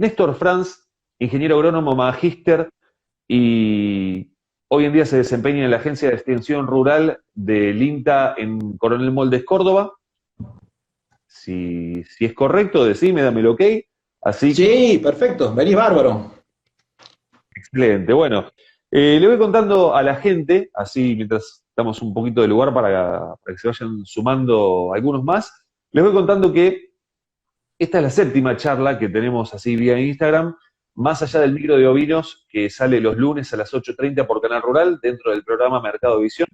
Néstor Franz, ingeniero agrónomo magíster y hoy en día se desempeña en la Agencia de Extensión Rural del INTA en Coronel Moldes, Córdoba. Si es correcto, decime, dame el ok. Así, Sí, perfecto, venís bárbaro. excelente. Bueno, le voy contando a la gente, así mientras damos un poquito de lugar para que se vayan sumando algunos más, les voy contando que esta es la séptima charla que tenemos así vía Instagram, más allá del micro de ovinos que sale los lunes a las 8:30 por Canal Rural, dentro del programa Mercado Visión,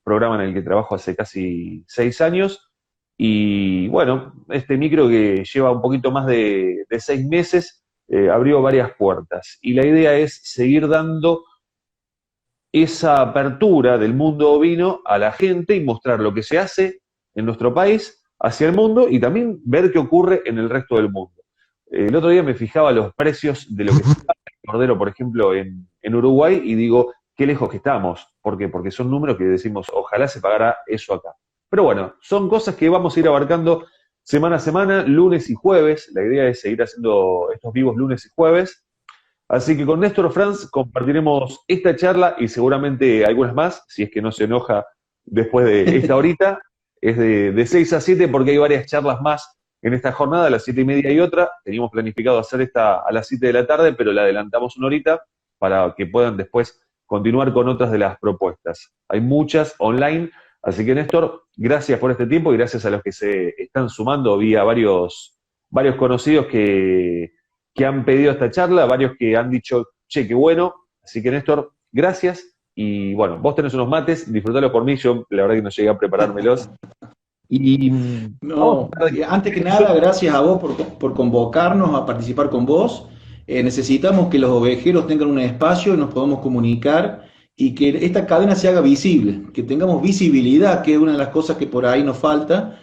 programa en el que trabajo hace casi 6 años. Y bueno, este micro que lleva un poquito más de 6 meses, abrió varias puertas. Y la idea es seguir dando esa apertura del mundo ovino a la gente y mostrar lo que se hace en nuestro país hacia el mundo y también ver qué ocurre en el resto del mundo. El otro día me fijaba los precios de lo que se paga el cordero, por ejemplo, en Uruguay y digo, qué lejos que estamos. ¿Por qué? Porque son números que decimos, ojalá se pagara eso acá. Pero bueno, son cosas que vamos a ir abarcando semana a semana, lunes y jueves. La idea es seguir haciendo estos vivos lunes y jueves. Así que con Néstor Franz compartiremos esta charla y seguramente algunas más, si es que no se enoja después de esta horita. Es de 6 a 7 porque hay varias charlas más en esta jornada, a las 7:30 y otra. Teníamos planificado hacer esta a las 7 de la tarde, pero la adelantamos una horita para que puedan después continuar con otras de las propuestas. Hay muchas online, así que Néstor, gracias por este tiempo y gracias a los que se están sumando vía varios conocidos que han pedido esta charla, varios que han dicho, che, qué bueno. Así que Néstor, gracias. Y bueno, vos tenés unos mates, disfrutalo por mí, yo la verdad que no llegué a preparármelos. Y vamos No, a hablar antes que yo, nada, gracias a vos por convocarnos a participar con vos. Necesitamos que los ovejeros tengan un espacio y nos podamos comunicar y que esta cadena se haga visible, que tengamos visibilidad, que es una de las cosas que por ahí nos falta.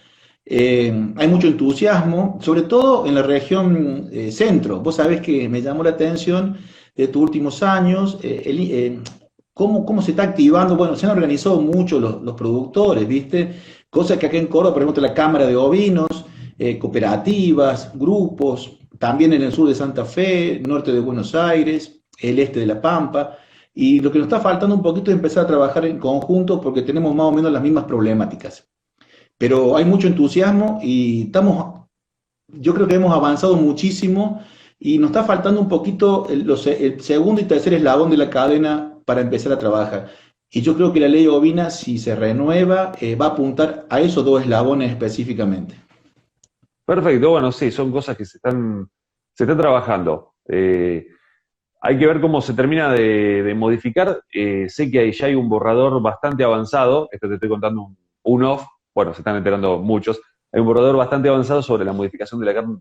Hay mucho entusiasmo, sobre todo en la región centro. Vos sabés que me llamó la atención de tus últimos años, cómo se está activando. Bueno, se han organizado mucho los productores, ¿viste? Cosa que acá en Córdoba, por ejemplo, la Cámara de Ovinos, cooperativas, grupos, también en el sur de Santa Fe, norte de Buenos Aires, el este de La Pampa. Y lo que nos está faltando un poquito es empezar a trabajar en conjunto porque tenemos más o menos las mismas problemáticas. Pero hay mucho entusiasmo y yo creo que hemos avanzado muchísimo y nos está faltando un poquito el segundo y tercer eslabón de la cadena para empezar a trabajar. Y yo creo que la ley ovina, si se renueva, va a apuntar a esos dos eslabones específicamente. perfecto, bueno, sí, son cosas que se están trabajando. Hay que ver cómo se termina de modificar. Sé que ya hay un borrador bastante avanzado, esto te estoy contando un off, bueno, se están enterando muchos, hay un borrador bastante avanzado sobre la modificación de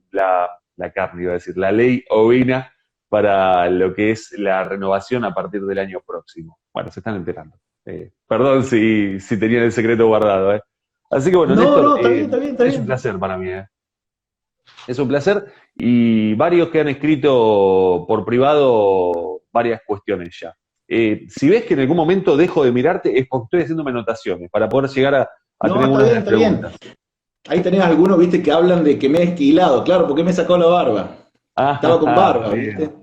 la carne, iba a decir, la ley ovina para lo que es la renovación a partir del año próximo. Bueno, se están enterando. Perdón si tenían el secreto guardado. Así que bueno, No, Néstor, no, está bien, está bien, está es un bien. placer para mí. Es un placer y varios que han escrito por privado varias cuestiones ya. Si ves que en algún momento dejo de mirarte es porque estoy haciéndome anotaciones para poder llegar a No, tener está algunas de bien, las está bien. preguntas. Ahí tenés algunos, viste, que hablan de que me he esquilado, claro, porque me sacó la barba. Estaba con Ah, barba, bien. viste.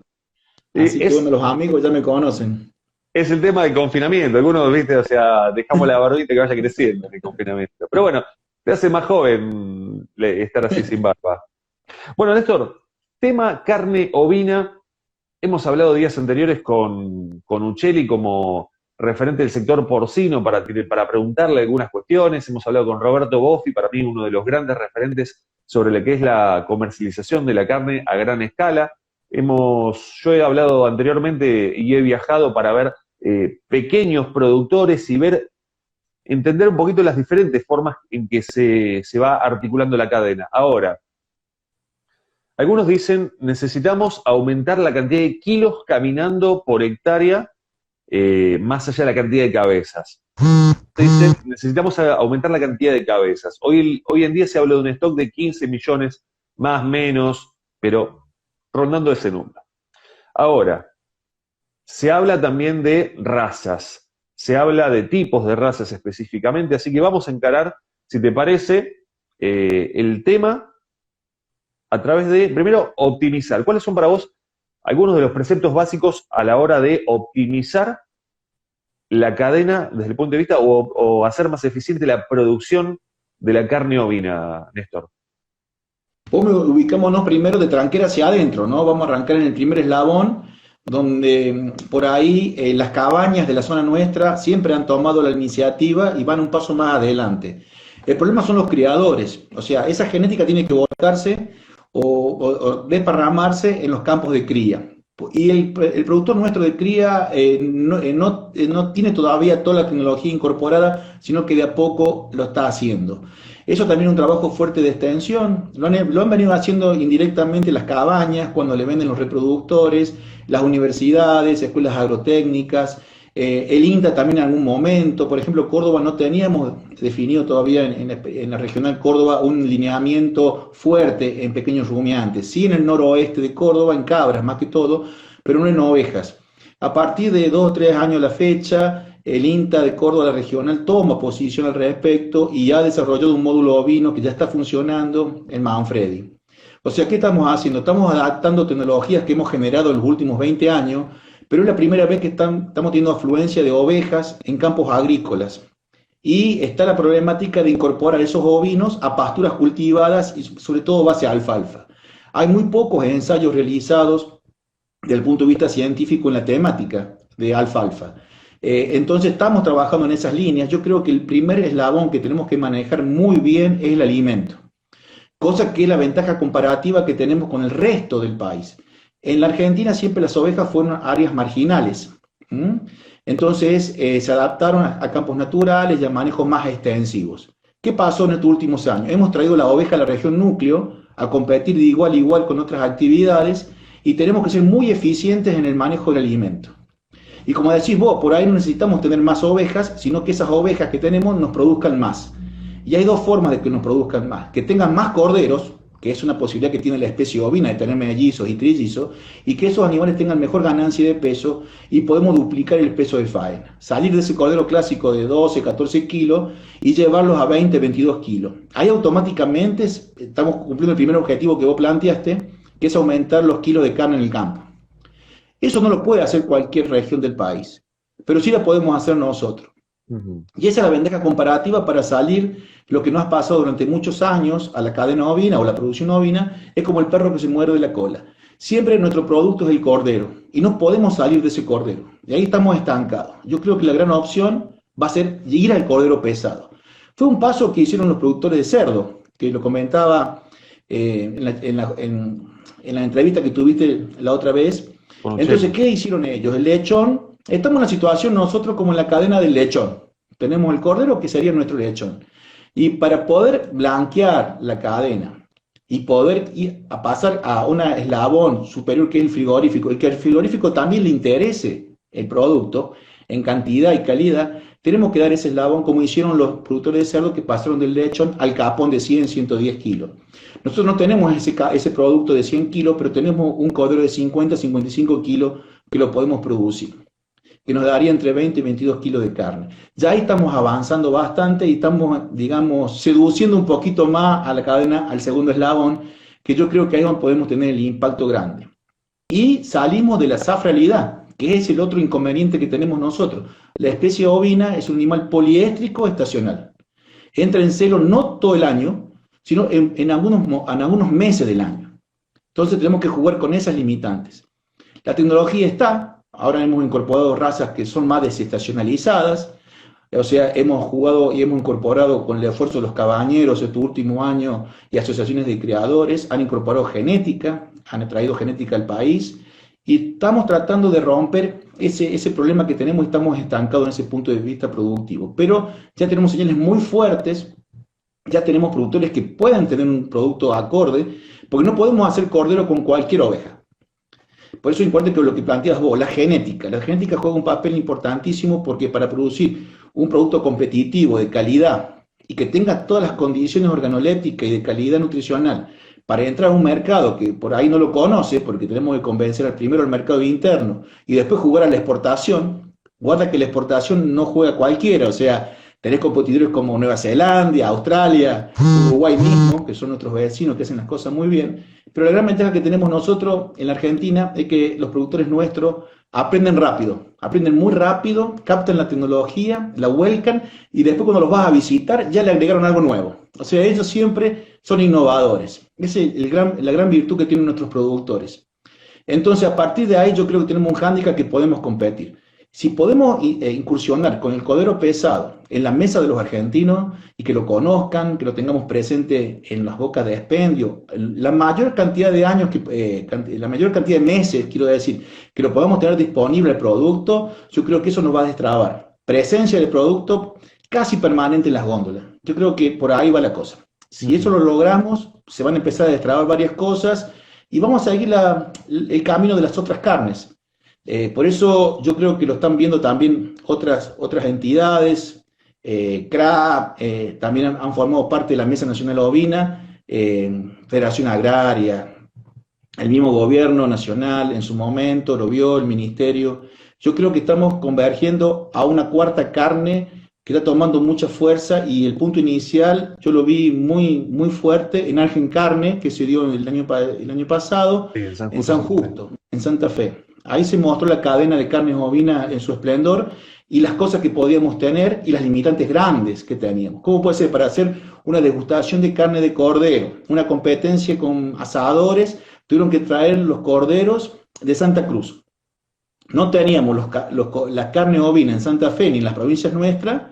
Y Así que bueno, los amigos ya me conocen. es el tema del confinamiento. Algunos, viste, o sea, dejamos la barbita que vaya creciendo en el confinamiento. Pero bueno, te hace más joven estar así sin barba. Bueno, Néstor, tema carne ovina. Hemos hablado días anteriores con Ucheli como referente del sector porcino para preguntarle algunas cuestiones. Hemos hablado con Roberto Boffi, para mí uno de los grandes referentes sobre lo que es la comercialización de la carne a gran escala. Yo he hablado anteriormente y he viajado para ver pequeños productores y entender un poquito las diferentes formas en que se va articulando la cadena. Ahora, algunos dicen, necesitamos aumentar la cantidad de kilos caminando por hectárea, más allá de la cantidad de cabezas. Dicen, necesitamos aumentar la cantidad de cabezas. Hoy en día se habla de un stock de 15 millones, más o menos, pero rondando ese número. Ahora, se habla también de razas, se habla de tipos de razas específicamente, así que vamos a encarar, si te parece, el tema a través de, primero, optimizar. ¿Cuáles son para vos algunos de los preceptos básicos a la hora de optimizar la cadena desde el punto de vista o hacer más eficiente la producción de la carne ovina, Néstor? Ubicámonos primero de tranquera hacia adentro, ¿no? Vamos a arrancar en el primer eslabón, donde por ahí las cabañas de la zona nuestra siempre han tomado la iniciativa y van un paso más adelante. El problema son los criadores, o sea, esa genética tiene que volcarse o desparramarse en los campos de cría. Y el productor nuestro de cría no tiene todavía toda la tecnología incorporada, sino que de a poco lo está haciendo. Eso también es un trabajo fuerte de extensión. Lo han venido haciendo indirectamente las cabañas, cuando le venden los reproductores, las universidades, escuelas agrotécnicas, el INTA también en algún momento. Por ejemplo, Córdoba no teníamos definido todavía en la regional Córdoba un lineamiento fuerte en pequeños rumiantes. Sí en el noroeste de Córdoba, en cabras más que todo, pero no en ovejas. A partir de 2 o 3 años a la fecha, el INTA de Córdoba, la regional, toma posición al respecto y ha desarrollado un módulo ovino que ya está funcionando en Manfredi. O sea, ¿qué estamos haciendo? Estamos adaptando tecnologías que hemos generado en los últimos 20 años, pero es la primera vez que estamos teniendo afluencia de ovejas en campos agrícolas. Y está la problemática de incorporar esos ovinos a pasturas cultivadas y sobre todo base a alfalfa. Hay muy pocos ensayos realizados desde el punto de vista científico en la temática de alfalfa. Entonces estamos trabajando en esas líneas. Yo creo que el primer eslabón que tenemos que manejar muy bien es el alimento, cosa que es la ventaja comparativa que tenemos con el resto del país. En la Argentina siempre las ovejas fueron áreas marginales. Entonces se adaptaron a campos naturales y a manejos más extensivos. ¿Qué pasó en estos últimos años? Hemos traído la oveja a la región núcleo a competir de igual a igual con otras actividades y tenemos que ser muy eficientes en el manejo del alimento. Y como decís vos, por ahí no necesitamos tener más ovejas, sino que esas ovejas que tenemos nos produzcan más. Y hay dos formas de que nos produzcan más. Que tengan más corderos, que es una posibilidad que tiene la especie ovina de tener mellizos y trillizos, y que esos animales tengan mejor ganancia de peso y podemos duplicar el peso de faena. Salir de ese cordero clásico de 12, 14 kilos y llevarlos a 20, 22 kilos. Ahí automáticamente estamos cumpliendo el primer objetivo que vos planteaste, que es aumentar los kilos de carne en el campo. Eso no lo puede hacer cualquier región del país, pero sí lo podemos hacer nosotros. Y esa es la ventaja comparativa para salir lo que nos ha pasado durante muchos años a la cadena ovina o la producción ovina, es como el perro que se muerde de la cola. Siempre nuestro producto es el cordero y no podemos salir de ese cordero. Y ahí estamos estancados. Yo creo que la gran opción va a ser ir al cordero pesado. Fue un paso que hicieron los productores de cerdo, que lo comentaba en la entrevista que tuviste la otra vez. Entonces, ¿qué hicieron ellos? El lechón, estamos en una situación nosotros como en la cadena del lechón. Tenemos el cordero que sería nuestro lechón. Y para poder blanquear la cadena y poder ir a pasar a un eslabón superior que es el frigorífico, y que al frigorífico también le interese el producto en cantidad y calidad, tenemos que dar ese eslabón como hicieron los productores de cerdo que pasaron del lechón al capón de 100, 110 kilos. Nosotros no tenemos ese producto de 100 kilos, pero tenemos un cordero de 50, 55 kilos que lo podemos producir, que nos daría entre 20 y 22 kilos de carne. Ya ahí estamos avanzando bastante y estamos, digamos, seduciendo un poquito más a la cadena, al segundo eslabón, que yo creo que ahí podemos tener el impacto grande. Y salimos de la safralidad, que es el otro inconveniente que tenemos nosotros. La especie ovina es un animal poliéstrico estacional. Entra en celo no todo el año, sino en algunos meses del año. Entonces tenemos que jugar con esas limitantes. La tecnología está, ahora hemos incorporado razas que son más desestacionalizadas, o sea, hemos jugado y hemos incorporado con el esfuerzo de los cabañeros este último año y asociaciones de criadores, han incorporado genética, han traído genética al país, y estamos tratando de romper ese problema que tenemos y estamos estancados en ese punto de vista productivo. Pero ya tenemos señales muy fuertes, ya tenemos productores que puedan tener un producto acorde, porque no podemos hacer cordero con cualquier oveja. Por eso es importante que lo que planteas vos, la genética juega un papel importantísimo, porque para producir un producto competitivo de calidad y que tenga todas las condiciones organolépticas y de calidad nutricional, para entrar a un mercado que por ahí no lo conoce, porque tenemos que convencer primero al mercado interno y después jugar a la exportación. Guarda que la exportación no juega cualquiera, o sea, tenés competidores como Nueva Zelanda, Australia, Uruguay mismo, que son nuestros vecinos que hacen las cosas muy bien, pero la gran ventaja que tenemos nosotros en la Argentina es que los productores nuestros aprenden rápido, aprenden muy rápido, captan la tecnología, la vuelcan y después cuando los vas a visitar ya le agregaron algo nuevo. O sea, ellos siempre son innovadores. Esa es la gran virtud que tienen nuestros productores. Entonces, a partir de ahí yo creo que tenemos un hándicap que podemos competir. Si podemos incursionar con el cordero pesado en la mesa de los argentinos y que lo conozcan, que lo tengamos presente en las bocas de expendio, la mayor cantidad de años, la mayor cantidad de meses, quiero decir, que lo podamos tener disponible el producto, yo creo que eso nos va a destrabar. Presencia del producto casi permanente en las góndolas. Yo creo que por ahí va la cosa. Si eso lo logramos, se van a empezar a destrabar varias cosas y vamos a seguir el camino de las otras carnes. Por eso yo creo que lo están viendo también otras entidades, CRA, también han formado parte de la Mesa Nacional Ovina, Federación Agraria, el mismo gobierno nacional en su momento, lo vio el ministerio. Yo creo que estamos convergiendo a una cuarta carne que está tomando mucha fuerza y el punto inicial yo lo vi muy, muy fuerte en Argencarne, que se dio el año pasado, sí, en San Justo, en Santa Fe. Ahí se mostró la cadena de carnes ovinas en su esplendor y las cosas que podíamos tener y las limitantes grandes que teníamos. ¿Cómo puede ser para hacer una degustación de carne de cordero? Una competencia con asadores, tuvieron que traer los corderos de Santa Cruz. No teníamos la carne ovina en Santa Fe ni en las provincias nuestras,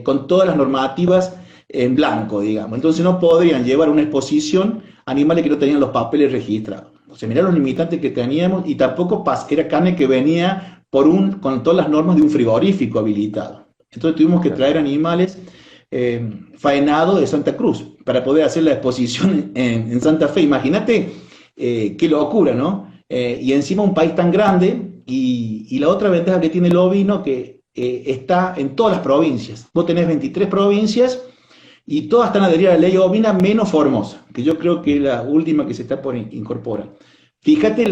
con todas las normativas en blanco, digamos. Entonces no podrían llevar a una exposición animales que no tenían los papeles registrados. O sea, mirá los limitantes que teníamos y tampoco era carne que venía con todas las normas de un frigorífico habilitado. Entonces tuvimos que traer animales faenados de Santa Cruz para poder hacer la exposición en Santa Fe. Imagínate qué locura, ¿no? Y encima un país tan grande y la otra ventaja que tiene el ovino que está en todas las provincias. Vos tenés 23 provincias y todas están adheridas a la ley ovina menos Formosa, que yo creo que es la última que se está por incorporar. Fíjate,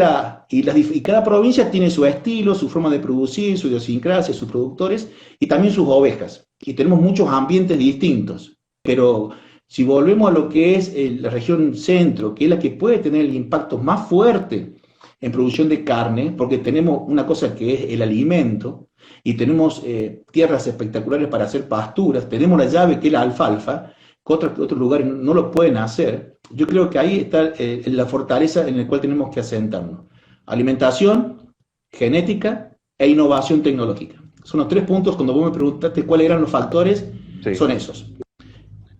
y cada provincia tiene su estilo, su forma de producir, su idiosincrasia, sus productores y también sus ovejas. Y tenemos muchos ambientes distintos. Pero si volvemos a lo que es la región centro, que es la que puede tener el impacto más fuerte en producción de carne, porque tenemos una cosa que es el alimento, y tenemos tierras espectaculares para hacer pasturas, tenemos la llave que es la alfalfa, que otros lugares no lo pueden hacer. Yo creo que ahí está la fortaleza en la cual tenemos que asentarnos. Alimentación, genética e innovación tecnológica. Son los tres puntos, cuando vos me preguntaste cuáles eran los factores, sí, son esos.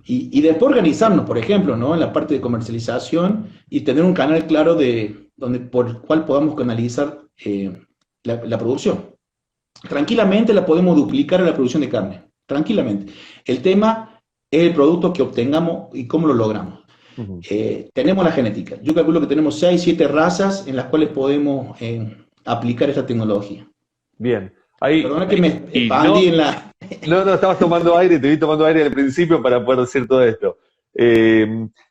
Y después organizarnos, por ejemplo, ¿no? En la parte de comercialización y tener un canal claro por el cual podamos canalizar la producción. Tranquilamente la podemos duplicar a la producción de carne, tranquilamente. El tema es el producto que obtengamos y cómo lo logramos. Uh-huh. Tenemos la genética. Yo calculo que tenemos 6, 7 razas en las cuales podemos aplicar esta tecnología. Bien. Perdona que me expandí en la... No, estabas tomando aire, te vi tomando aire al principio para poder decir todo esto.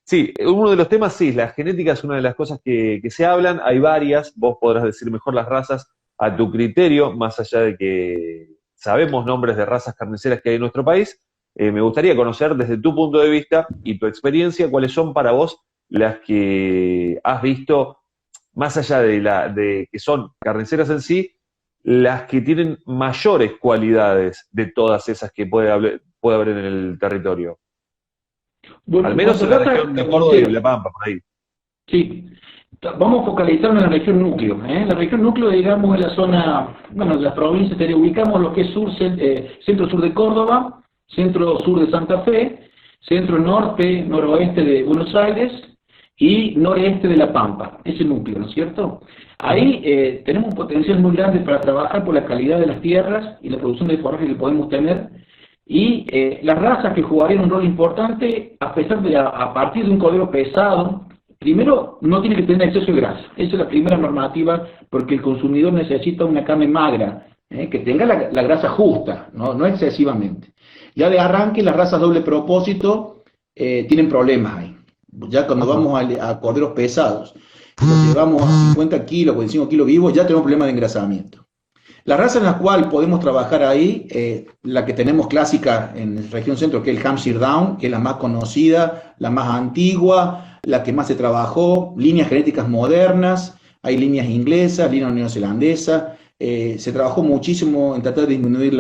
Sí, uno de los temas, sí, la genética es una de las cosas que se hablan, hay varias, vos podrás decir mejor las razas a tu criterio, más allá de que sabemos nombres de razas carniceras que hay en nuestro país. Me gustaría conocer desde tu punto de vista y tu experiencia, cuáles son para vos las que has visto, más allá de que son carniceras en sí, las que tienen mayores cualidades de todas esas que puede haber en el territorio. Bueno, al menos en la región de Córdoba y La Pampa, por ahí. Sí, vamos a focalizarnos en la región núcleo. La región núcleo, digamos, es la zona, bueno, las provincias, ubicamos lo que es centro-sur de Córdoba, centro-sur de Santa Fe, centro-norte, noroeste de Buenos Aires y noreste de La Pampa, ese núcleo, ¿no es cierto? Ahí tenemos un potencial muy grande para trabajar por la calidad de las tierras y la producción de forraje que podemos tener, y las razas que jugarían un rol importante, a pesar de a partir de un cordero pesado. Primero, no tiene que tener exceso de grasa, esa es la primera normativa, porque el consumidor necesita una carne magra, que tenga la grasa justa, no excesivamente. Ya de arranque, las razas doble propósito tienen problemas ahí. Ya cuando vamos a corderos pesados, los llevamos a 50 kilos, 45 kilos vivos, ya tenemos problemas de engrasamiento. La raza en la cual podemos trabajar ahí, la que tenemos clásica en la región centro, que es el Hampshire Down, que es la más conocida, la más antigua, la que más se trabajó, líneas genéticas modernas, hay líneas inglesas, líneas neozelandesas, se trabajó muchísimo en tratar de disminuir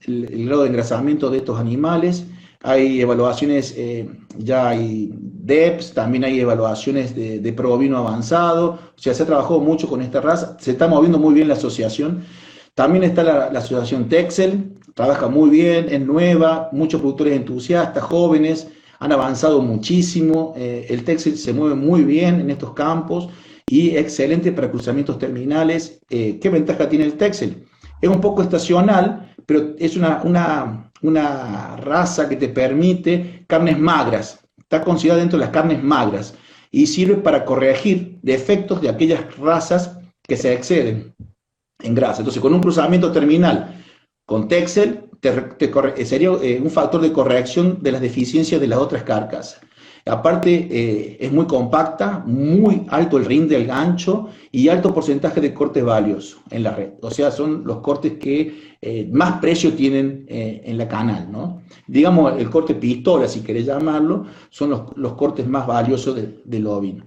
el grado de engrasamiento de estos animales. Hay evaluaciones, ya hay DEPS, también hay evaluaciones de probovino avanzado, o sea, se ha trabajado mucho con esta raza, se está moviendo muy bien la asociación. También está la asociación Texel, trabaja muy bien, es nueva, muchos productores entusiastas, jóvenes, han avanzado muchísimo, el Texel se mueve muy bien en estos campos y excelente para cruzamientos terminales. ¿Qué ventaja tiene el Texel? Es un poco estacional, pero es una raza que te permite carnes magras, está considerada dentro de las carnes magras y sirve para corregir defectos de aquellas razas que se exceden en grasa. Entonces, con un cruzamiento terminal con Texel, sería un factor de corrección de las deficiencias de las otras carcasas. Aparte, es muy compacta, muy alto el rinde del gancho y alto porcentaje de cortes valiosos en la red. O sea, son los cortes que más precio tienen en la canal, ¿no? Digamos, el corte pistola, si querés llamarlo, son los cortes más valiosos del ovino.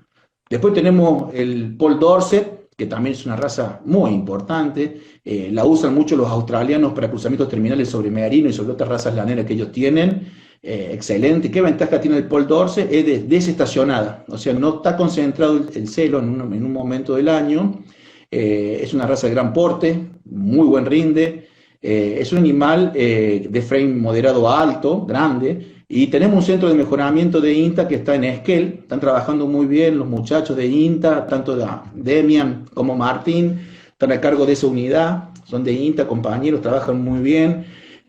Después tenemos el Paul Dorset, que también es una raza muy importante. La usan mucho los australianos para cruzamientos terminales sobre merino y sobre otras razas laneras que ellos tienen. Excelente. ¿Qué ventaja tiene el Paul Dorset? Es desestacionada, o sea, no está concentrado el celo en un momento del año. Es una raza de gran porte, muy buen rinde. Es un animal de frame moderado a alto, grande, y tenemos un centro de mejoramiento de INTA que está en Esquel. Están trabajando muy bien los muchachos de INTA, tanto Demian como Martín, están a cargo de esa unidad, son de INTA, compañeros, trabajan muy bien,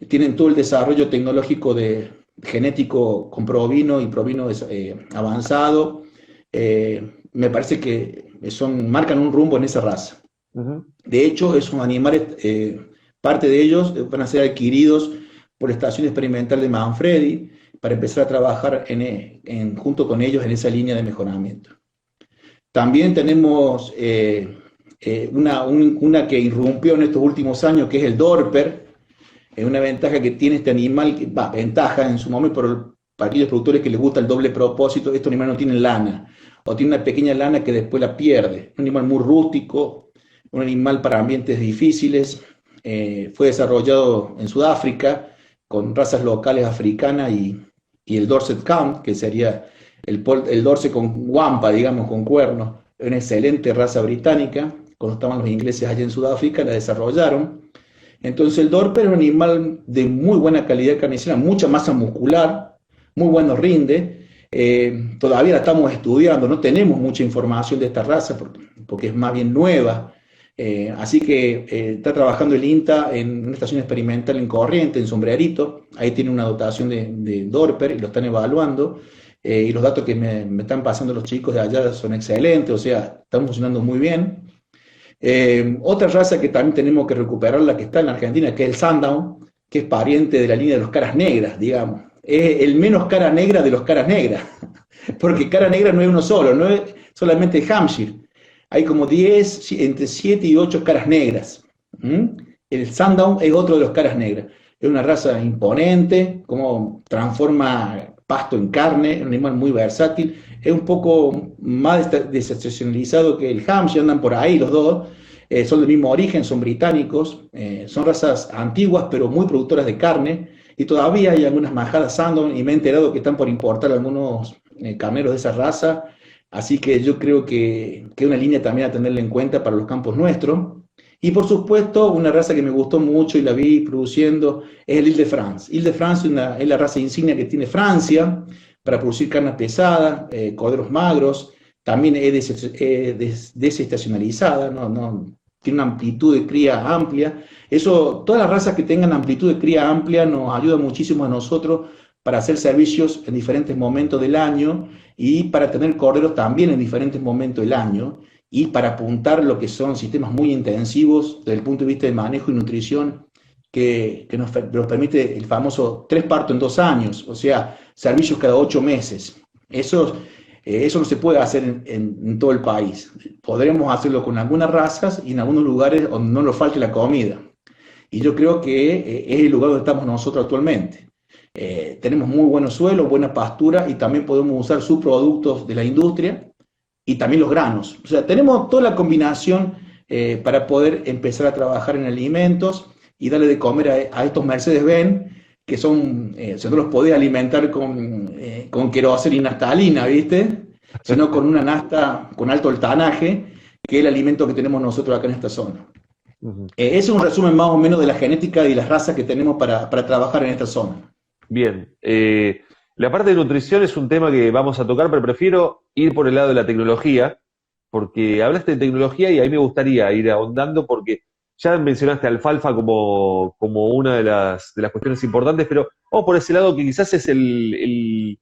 tienen todo el desarrollo tecnológico genético con provino y provino avanzado. Me parece que marcan un rumbo en esa raza. Uh-huh. De hecho, esos animales, parte de ellos van a ser adquiridos por la Estación Experimental de Manfredi para empezar a trabajar junto con ellos en esa línea de mejoramiento. También tenemos una que irrumpió en estos últimos años, que es el Dorper. Es una ventaja que tiene este animal, ventaja en su momento para aquellos productores que les gusta el doble propósito. Estos animales no tienen lana, o tienen una pequeña lana que después la pierde. Un animal muy rústico, un animal para ambientes difíciles. Fue desarrollado en Sudáfrica con razas locales africanas y el Dorset Count, que sería el Dorset con guampa, digamos, con cuernos. Es una excelente raza británica. Cuando estaban los ingleses allá en Sudáfrica la desarrollaron. Entonces el Dorper es un animal de muy buena calidad carnicera, mucha masa muscular, muy bueno rinde. Todavía la estamos estudiando, no tenemos mucha información de esta raza porque es más bien nueva. Así que está trabajando el INTA en una estación experimental en Corrientes, en Sombrerito. Ahí tiene una dotación de Dorper y lo están evaluando. Y los datos que me están pasando los chicos de allá son excelentes, o sea, están funcionando muy bien. Otra raza que también tenemos que recuperar, la que está en la Argentina, que es el Sundown, que es pariente de la línea de los caras negras, digamos. Es el menos cara negra de los caras negras, porque cara negra no es uno solo, no es solamente Hampshire. Hay como 10, entre 7 y 8 caras negras. El Sundown es otro de los caras negras. Es una raza imponente, como transforma pasto en carne, es un animal muy versátil. Es un poco más desestacionalizado que el Hampshire, andan por ahí los dos. Son del mismo origen, son británicos. Son razas antiguas, pero muy productoras de carne. Y todavía hay algunas majadas Sundown, y me he enterado que están por importar algunos carneros de esa raza. Así que yo creo que es una línea también a tenerla en cuenta para los campos nuestros. Y por supuesto, una raza que me gustó mucho y la vi produciendo es el Ile-de-France. Ile-de-France es la raza insignia que tiene Francia para producir carne pesada, corderos magros. También es desestacionalizada, tiene una amplitud de cría amplia. Todas las razas que tengan amplitud de cría amplia nos ayuda muchísimo a nosotros para hacer servicios en diferentes momentos del año y para tener corderos también en diferentes momentos del año y para apuntar lo que son sistemas muy intensivos desde el punto de vista de manejo y nutrición que nos permite el famoso 3 partos en 2 años, o sea, servicios cada 8 meses. Eso no se puede hacer en todo el país. Podremos hacerlo con algunas razas y en algunos lugares donde no nos falte la comida. Y yo creo que es el lugar donde estamos nosotros actualmente. tenemos muy buenos suelos, buena pastura y también podemos usar subproductos de la industria y también los granos. O sea, tenemos toda la combinación para poder empezar a trabajar en alimentos y darle de comer a estos Mercedes-Benz, que son, si no los podés alimentar con queroseno y naftalina, ¿viste? Sino con una nafta con alto octanaje, que es el alimento que tenemos nosotros acá en esta zona. Ese es un resumen más o menos de la genética y las razas que tenemos para trabajar en esta zona. Bien. La parte de nutrición es un tema que vamos a tocar, pero prefiero ir por el lado de la tecnología, porque hablaste de tecnología y ahí me gustaría ir ahondando, porque ya mencionaste alfalfa como una de las cuestiones importantes, pero vamos por ese lado que quizás es el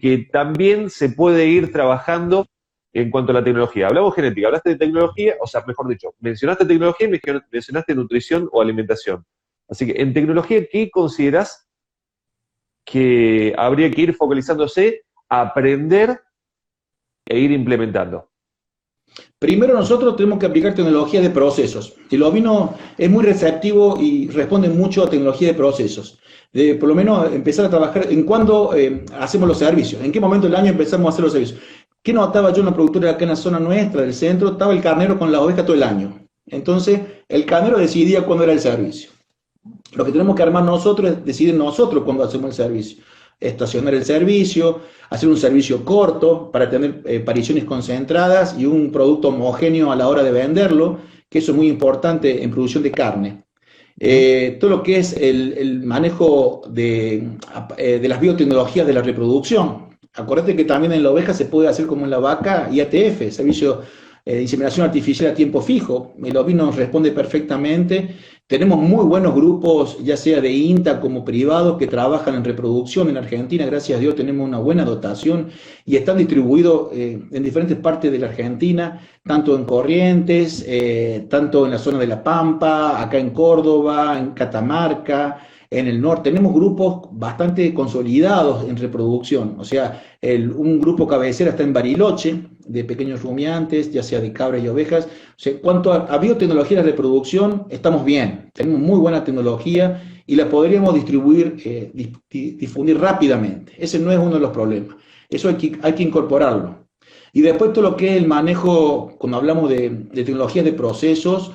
que también se puede ir trabajando en cuanto a la tecnología. Hablamos genética, hablaste de tecnología, o sea, mejor dicho, mencionaste tecnología y mencionaste nutrición o alimentación. Así que en tecnología, ¿qué considerás que habría que ir focalizándose, aprender e ir implementando? Primero nosotros tenemos que aplicar tecnología de procesos. El ovino es muy receptivo y responde mucho a tecnología de procesos. Por lo menos empezar a trabajar en cuándo hacemos los servicios, en qué momento del año empezamos a hacer los servicios. ¿Qué notaba yo en la productora acá en la zona nuestra, del centro? Estaba el carnero con la oveja todo el año. Entonces, el carnero decidía cuándo era el servicio. Lo que tenemos que armar nosotros es decidir nosotros cuándo hacemos el servicio. Estacionar el servicio, hacer un servicio corto para tener pariciones concentradas y un producto homogéneo a la hora de venderlo, que eso es muy importante en producción de carne. Todo lo que es el manejo de las biotecnologías de la reproducción. Acuérdate que también en la oveja se puede hacer como en la vaca IATF, servicio de inseminación artificial a tiempo fijo. El ovino responde perfectamente. Tenemos muy buenos grupos, ya sea de INTA como privados, que trabajan en reproducción en Argentina. Gracias a Dios tenemos una buena dotación y están distribuidos en diferentes partes de la Argentina, tanto en Corrientes, tanto en la zona de La Pampa, acá en Córdoba, en Catamarca, en el norte. Tenemos grupos bastante consolidados en reproducción. O sea, un grupo cabecera está en Bariloche, de pequeños rumiantes, ya sea de cabras y ovejas. O sea, en cuanto a biotecnología de reproducción, estamos bien. Tenemos muy buena tecnología y la podríamos distribuir, difundir rápidamente. Ese no es uno de los problemas. Eso hay que incorporarlo. Y después todo lo que es el manejo, cuando hablamos de tecnologías de procesos,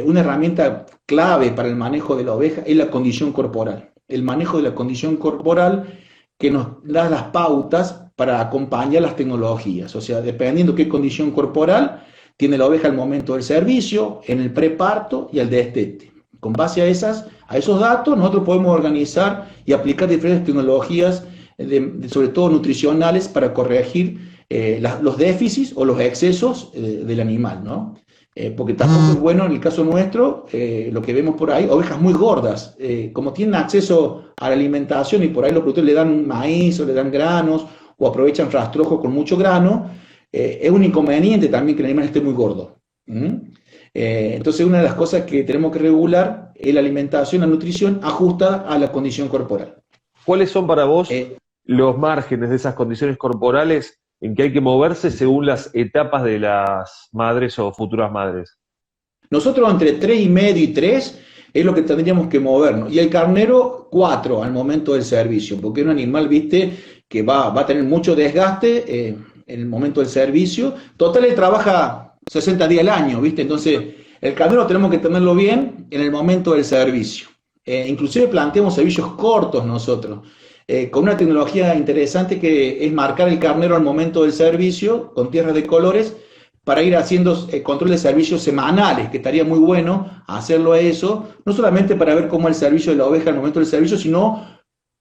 una herramienta clave para el manejo de la oveja es la condición corporal. El manejo de la condición corporal que nos da las pautas para acompañar las tecnologías. O sea, dependiendo qué condición corporal tiene la oveja al momento del servicio, en el preparto y al destete. Con base a esos datos, nosotros podemos organizar y aplicar diferentes tecnologías, sobre todo nutricionales, para corregir los déficits o los excesos del animal, ¿no? Porque tampoco es bueno en el caso nuestro, lo que vemos por ahí, ovejas muy gordas, como tienen acceso a la alimentación y por ahí los productores le dan maíz o le dan granos o aprovechan rastrojos con mucho grano, es un inconveniente también que el animal esté muy gordo. Entonces una de las cosas que tenemos que regular es la alimentación, la nutrición ajustada a la condición corporal. ¿Cuáles son para vos los márgenes de esas condiciones corporales en que hay que moverse según las etapas de las madres o futuras madres? Nosotros entre 3,5 y 3 es lo que tendríamos que movernos. Y el carnero 4 al momento del servicio, porque es un animal, viste, que va a tener mucho desgaste en el momento del servicio. Total, él trabaja 60 días al año, viste. Entonces, el carnero tenemos que tenerlo bien en el momento del servicio. Inclusive planteamos servicios cortos nosotros, con una tecnología interesante que es marcar el carnero al momento del servicio, con tierras de colores, para ir haciendo control de servicios semanales, que estaría muy bueno hacerlo a eso, no solamente para ver cómo es el servicio de la oveja al momento del servicio, sino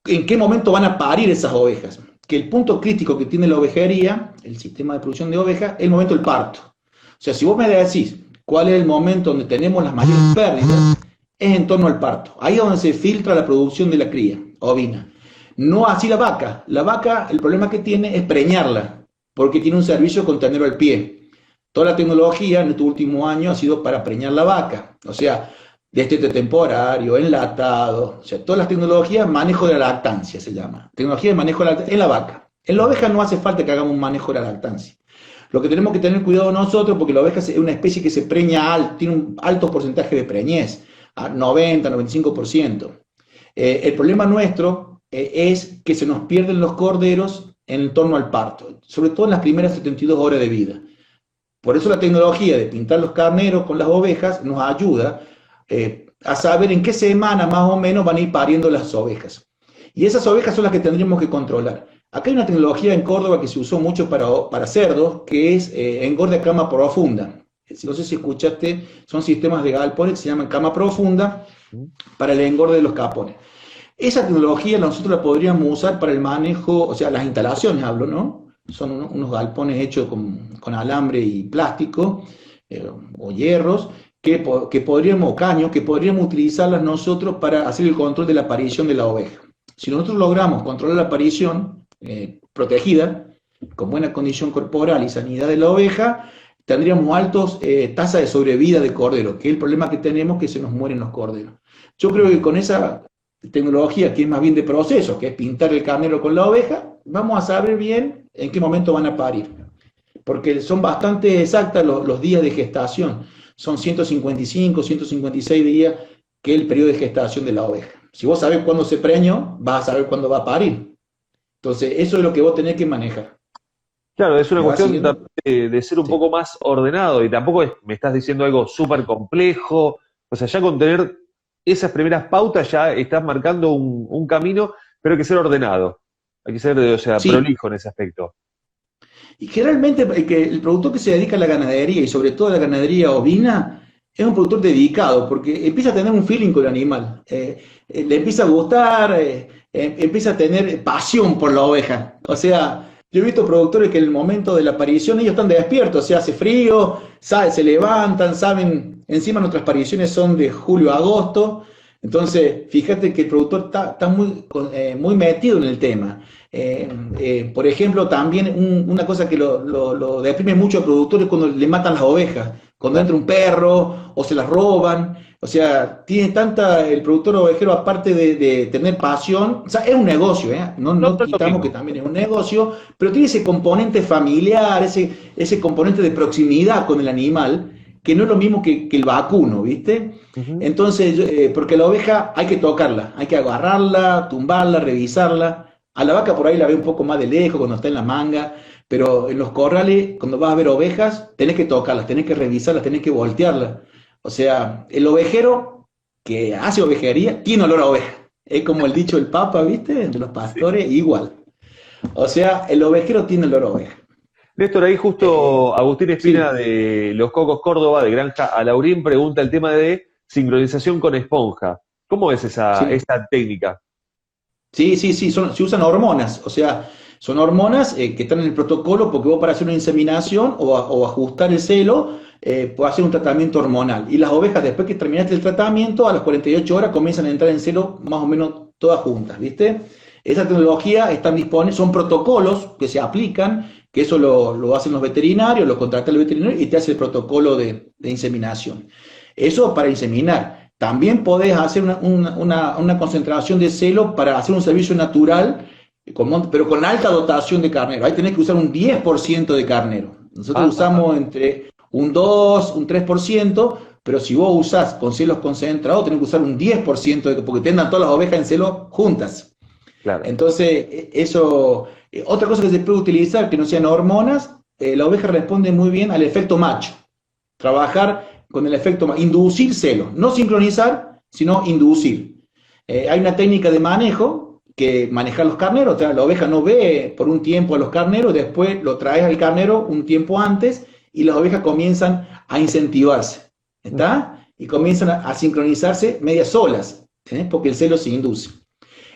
en qué momento van a parir esas ovejas. Que el punto crítico que tiene la ovejería, el sistema de producción de ovejas, es el momento del parto. O sea, si vos me decís cuál es el momento donde tenemos las mayores pérdidas, es en torno al parto. Ahí es donde se filtra la producción de la cría ovina. No así la vaca. La vaca, el problema que tiene es preñarla, porque tiene un servicio con ternero al pie. Toda la tecnología en estos últimos años ha sido para preñar la vaca. O sea, destete temporario, enlatado, o sea, todas las tecnologías, manejo de la lactancia se llama. Tecnología de manejo de la lactancia en la vaca. En la oveja no hace falta que hagamos un manejo de la lactancia. Lo que tenemos que tener cuidado nosotros, porque la oveja es una especie que se preña, tiene un alto porcentaje de preñez, a 90, 95%. El problema nuestro es que se nos pierden los corderos en torno al parto, sobre todo en las primeras 72 horas de vida. Por eso la tecnología de pintar los carneros con las ovejas nos ayuda a saber en qué semana más o menos van a ir pariendo las ovejas. Y esas ovejas son las que tendríamos que controlar. Acá hay una tecnología en Córdoba que se usó mucho para cerdos, que es engorde a cama profunda. No sé si escuchaste, son sistemas de galpones que se llaman cama profunda para el engorde de los capones. Esa tecnología nosotros la podríamos usar para el manejo, o sea, las instalaciones hablo, ¿no? Son unos galpones hechos con alambre y plástico, o hierros, que podríamos, caños, que podríamos utilizarlas nosotros para hacer el control de la aparición de la oveja. Si nosotros logramos controlar la aparición protegida, con buena condición corporal y sanidad de la oveja, tendríamos altos tasas de sobrevida de cordero, que es el problema que tenemos, que se nos mueren los corderos. Yo creo que con esa tecnología, que es más bien de proceso, que es pintar el carnero con la oveja, vamos a saber bien en qué momento van a parir. Porque son bastante exactas los días de gestación. Son 155, 156 días, que es el periodo de gestación de la oveja. Si vos sabés cuándo se preñó, vas a saber cuándo va a parir. Entonces, eso es lo que vos tenés que manejar. Claro, es una cuestión siguiendo? de ser un poco más ordenado y tampoco me estás diciendo algo súper complejo. O sea, ya con tener esas primeras pautas ya estás marcando un camino, pero hay que ser ordenado. Hay que ser, o sea, Sí. prolijo en ese aspecto. Y generalmente el productor que se dedica a la ganadería, y sobre todo a la ganadería ovina, es un productor dedicado, porque empieza a tener un feeling con el animal. Le empieza a gustar, empieza a tener pasión por la oveja. O sea, yo he visto productores que en el momento de la aparición ellos están despiertos, o sea, hace frío, se levantan, saben, encima nuestras apariciones son de julio a agosto, entonces fíjate que el productor está muy metido en el tema. Por ejemplo, también una cosa que lo deprime mucho al productor es cuando le matan las ovejas, cuando entra un perro o se las roban. O sea, tiene el productor ovejero, aparte de tener pasión, o sea, es un negocio, ¿eh? No, No, no no es lo quitamos mismo. que también es un negocio, pero tiene ese componente familiar, ese componente de proximidad con el animal, que no es lo mismo que el vacuno, ¿viste? Ujú. Entonces, porque la oveja hay que tocarla, hay que agarrarla, tumbarla, revisarla. A la vaca por ahí la ve un poco más de lejos cuando está en la manga, pero en los corrales, cuando vas a ver ovejas, tenés que tocarlas, tenés que revisarlas, tenés que voltearlas. O sea, el ovejero que hace ovejería tiene olor a oveja. Es como el dicho del Papa, ¿viste? Entre los Sí. pastores, igual. O sea, el ovejero tiene olor a oveja. Néstor, ahí justo Agustín Espina Sí, de Los Cocos Córdoba, de Granja Alaurín, pregunta el tema de sincronización con esponja. ¿Cómo es sí. esa técnica? Sí, sí, sí, se usan hormonas, o sea, son hormonas que están en el protocolo porque vos para hacer una inseminación o ajustar el celo, puedes hacer un tratamiento hormonal. Y las ovejas, después que terminaste el tratamiento, a las 48 horas comienzan a entrar en celo más o menos todas juntas, ¿viste? Esa tecnología están disponibles, son protocolos que se aplican, que eso lo hacen los veterinarios, lo contrata el veterinario y te hace el protocolo de inseminación. Eso para inseminar. También podés hacer una concentración de celo para hacer un servicio natural, pero con alta dotación de carnero. Ahí tenés que usar un 10% de carnero. Nosotros Ah, usamos entre un 2, un 3%, pero si vos usás con celos concentrados, tenés que usar un 10%, porque tengan todas las ovejas en celo juntas. claro. Entonces, otra cosa que se puede utilizar que no sean hormonas, la oveja responde muy bien al efecto macho. Trabajar con el efecto, inducir celo, no sincronizar, sino inducir. Hay una técnica de manejo que manejar los carneros, o sea, la oveja no ve por un tiempo a los carneros, después lo traes al carnero un tiempo antes y las ovejas comienzan a incentivarse, ¿está? Y comienzan a sincronizarse medias solas, ¿sí? Porque el celo se induce.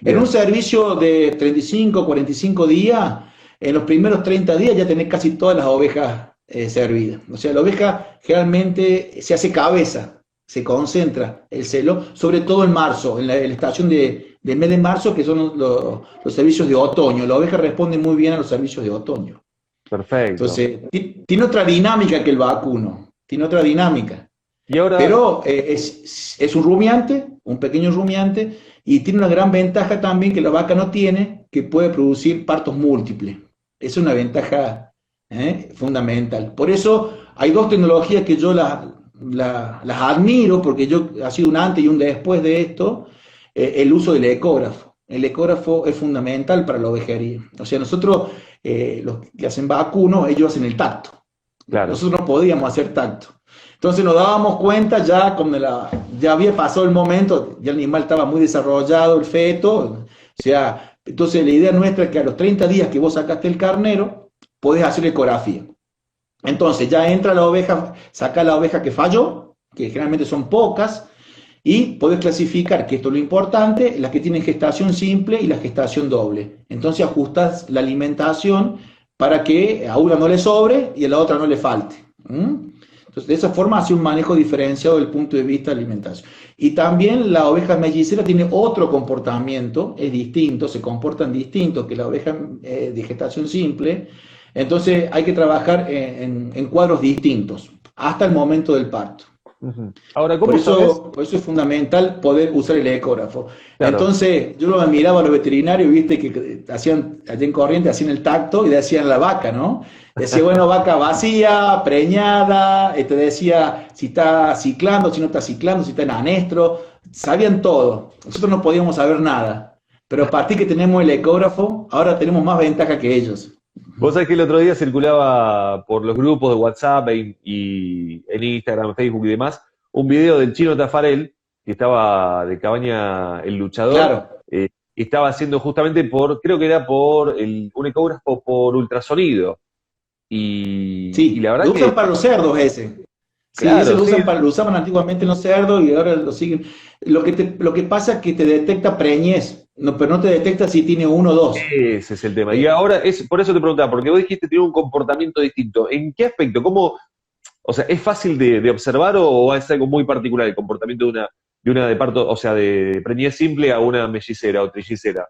En un Bien. servicio de 35, 45 días, en los primeros 30 días ya tenés casi todas las ovejas servidas. O sea, la oveja generalmente se hace cabeza, se concentra el celo, sobre todo en marzo, en la estación del mes de marzo, que son los servicios de otoño. La oveja responde muy bien a los servicios de otoño. Perfecto. Entonces, tiene otra dinámica que el vacuno, tiene otra dinámica. Y ahora, Pero es un rumiante, un pequeño rumiante, y tiene una gran ventaja también que la vaca no tiene, que puede producir partos múltiples. Es una ventaja fundamental. Por eso hay dos tecnologías que yo las admiro, porque yo ha sido un antes y un después de esto, el uso del ecógrafo. El ecógrafo es fundamental para la ovejería. O sea, nosotros, los que hacen vacuno, ellos hacen el tacto. Claro. Nosotros no podíamos hacer tacto. Entonces nos dábamos cuenta ya cuando ya había pasado el momento, ya el animal estaba muy desarrollado, el feto. O sea, entonces la idea nuestra es que a los 30 días que vos sacaste el carnero, podés hacer ecografía. Entonces ya entra la oveja, saca la oveja que falló, que generalmente son pocas, y podés clasificar, que esto es lo importante, las que tienen gestación simple y la gestación doble. Entonces ajustas la alimentación para que a una no le sobre y a la otra no le falte. Entonces, de esa forma hace un manejo diferenciado desde el punto de vista de alimentación. Y también la oveja mellicera tiene otro comportamiento, es distinto, se comportan distintos que la oveja de gestación simple. Entonces hay que trabajar en cuadros distintos hasta el momento del parto. Ahora, ¿cómo por eso es fundamental poder usar el ecógrafo. Claro. Entonces, yo lo miraba a los veterinarios, viste, que hacían, allá en Corrientes, hacían el tacto y decían la vaca, ¿no? Decía, bueno, vaca vacía, preñada, te decía si está ciclando, si no está ciclando, si está en anestro, sabían todo. Nosotros no podíamos saber nada, pero a partir que tenemos el ecógrafo, ahora tenemos más ventaja que ellos. Vos sabés que el otro día circulaba por los grupos de WhatsApp y en Instagram, Facebook y demás, un video del Chino Tafarel, que estaba de Cabaña el Luchador, Claro. Estaba haciendo justamente creo que era por un ecógrafo por ultrasonido. Sí, y la verdad lo usan que... para los cerdos ese. Sí, Claro, ese sí. lo usaban antiguamente en los cerdos y ahora lo siguen. Lo que pasa es que te detecta preñez, pero no te detecta si tiene uno o dos. Ese es el tema. Y ahora, por eso te preguntaba, porque vos dijiste que tiene un comportamiento distinto. ¿En qué aspecto? O sea, ¿es fácil de observar o es algo muy particular el comportamiento de una de parto, o sea, de preñez simple a una mellicera o trillicera?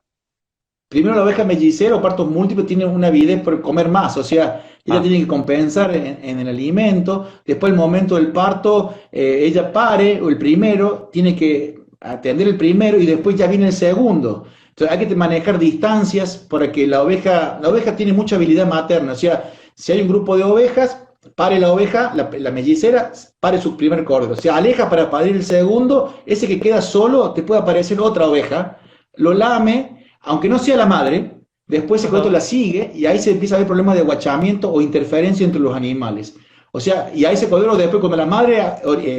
Primero la oveja mellicera o partos múltiples tiene una avidez por comer más, o sea, ella tiene que compensar en el alimento. Después el momento del parto, ella pare, o el primero, tiene que atender el primero y después ya viene el segundo. Entonces hay que manejar distancias para que la oveja tiene mucha habilidad materna, o sea, si hay un grupo de ovejas, pare la oveja, la mellicera, pare su primer cordero, se aleja para parir el segundo, ese que queda solo, te puede aparecer otra oveja, lo lame, aunque no sea la madre, después ese cordero la sigue y ahí se empieza a ver problemas de aguachamiento o interferencia entre los animales. O sea, y a ese cordero después cuando la madre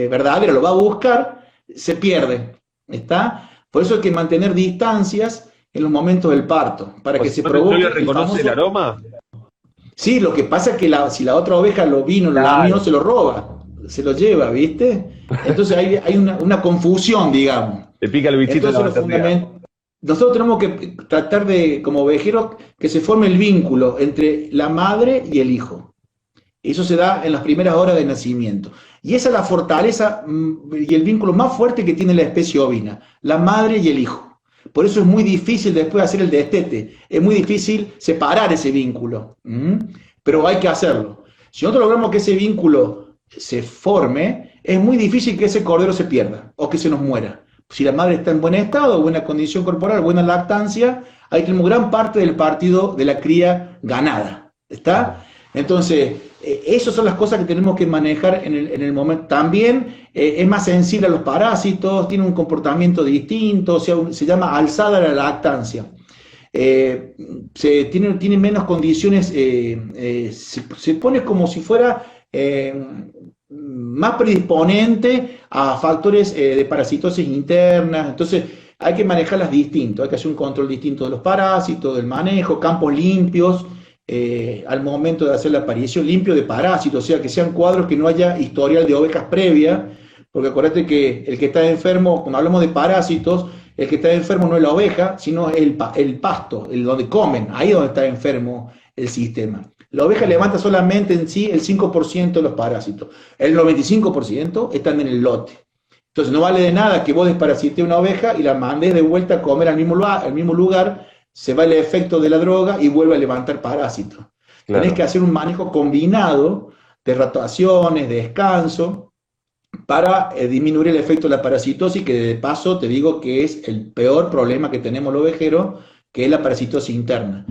verdadera lo va a buscar, se pierde, ¿está? Por eso hay que mantener distancias en los momentos del parto, para que se provoque... ¿No le reconoce el aroma? Sí, lo que pasa es que si la otra oveja lo vino, lo lamió, se lo roba, se lo lleva, ¿viste? Entonces hay una confusión, digamos. Le pica el bichito de la maternidad. Nosotros tenemos que tratar de, como ovejeros, que se forme el vínculo entre la madre y el hijo. Eso se da en las primeras horas de nacimiento. Y esa es la fortaleza y el vínculo más fuerte que tiene la especie ovina, la madre y el hijo. Por eso es muy difícil después hacer el destete, es muy difícil separar ese vínculo, pero hay que hacerlo. Si nosotros logramos que ese vínculo se forme, es muy difícil que ese cordero se pierda o que se nos muera. Si la madre está en buen estado, buena condición corporal, buena lactancia, ahí tenemos gran parte del partido de la cría ganada, ¿está? Entonces, esas son las cosas que tenemos que manejar en el momento. También es más sensible a los parásitos, tiene un comportamiento distinto, o sea, se llama alzada la lactancia. Tiene menos condiciones, se pone como si fuera más predisponente a factores de parasitosis internas. Entonces, hay que manejarlas distinto, hay que hacer un control distinto de los parásitos, del manejo, campos limpios. Al momento de hacer la aparición, limpio de parásitos, o sea, que sean cuadros que no haya historial de ovejas previa, porque acuérdate que el que está enfermo, cuando hablamos de parásitos, el que está enfermo no es la oveja, sino el pasto, donde comen, ahí es donde está enfermo el sistema. La oveja levanta solamente en sí el 5% de los parásitos, el 95% están en el lote. Entonces no vale de nada que vos desparasites una oveja y la mandes de vuelta a comer al mismo lugar, se va el efecto de la droga y vuelve a levantar parásitos. Claro. Tenés que hacer un manejo combinado de rotaciones, de descanso, para disminuir el efecto de la parasitosis, que de paso te digo que es el peor problema que tenemos los ovejeros, que es la parasitosis interna.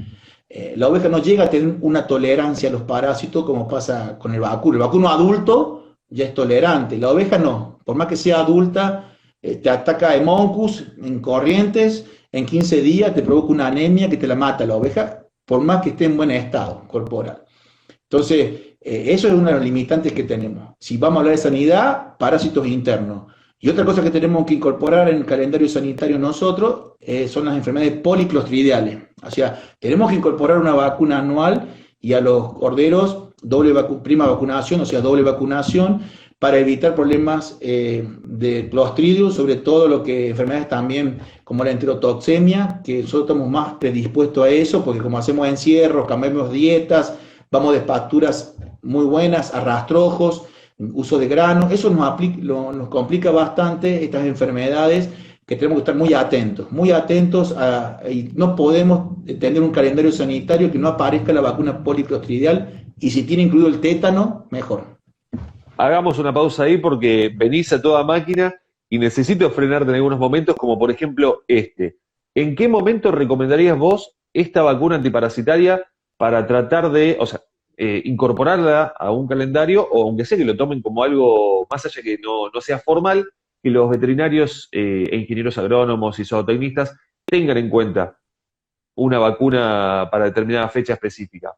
La oveja no llega a tener una tolerancia a los parásitos como pasa con el vacuno. El vacuno adulto ya es tolerante, la oveja no. Por más que sea adulta, te ataca Hemoncus en Corrientes, en 15 días te provoca una anemia que te la mata la oveja, por más que esté en buen estado corporal. Entonces, eso es una de las limitantes que tenemos. Si vamos a hablar de sanidad, parásitos internos. Y otra cosa que tenemos que incorporar en el calendario sanitario nosotros son las enfermedades policlostridiales. O sea, tenemos que incorporar una vacuna anual y a los corderos prima vacunación, o sea, doble vacunación, para evitar problemas de Clostridium, sobre todo lo que enfermedades también como la enterotoxemia, que nosotros estamos más predispuestos a eso, porque como hacemos encierros, cambiamos dietas, vamos de pasturas muy buenas a rastrojos, uso de grano, eso nos complica bastante estas enfermedades que tenemos que estar muy atentos y no podemos tener un calendario sanitario que no aparezca la vacuna policlostridial, y si tiene incluido el tétano, mejor. Hagamos una pausa ahí porque venís a toda máquina y necesito frenarte en algunos momentos, como por ejemplo este. ¿En qué momento recomendarías vos esta vacuna antiparasitaria para tratar de, o sea, incorporarla a un calendario, o aunque sea que lo tomen como algo más allá que no sea formal, que los veterinarios e ingenieros agrónomos y zootecnistas tengan en cuenta una vacuna para determinada fecha específica?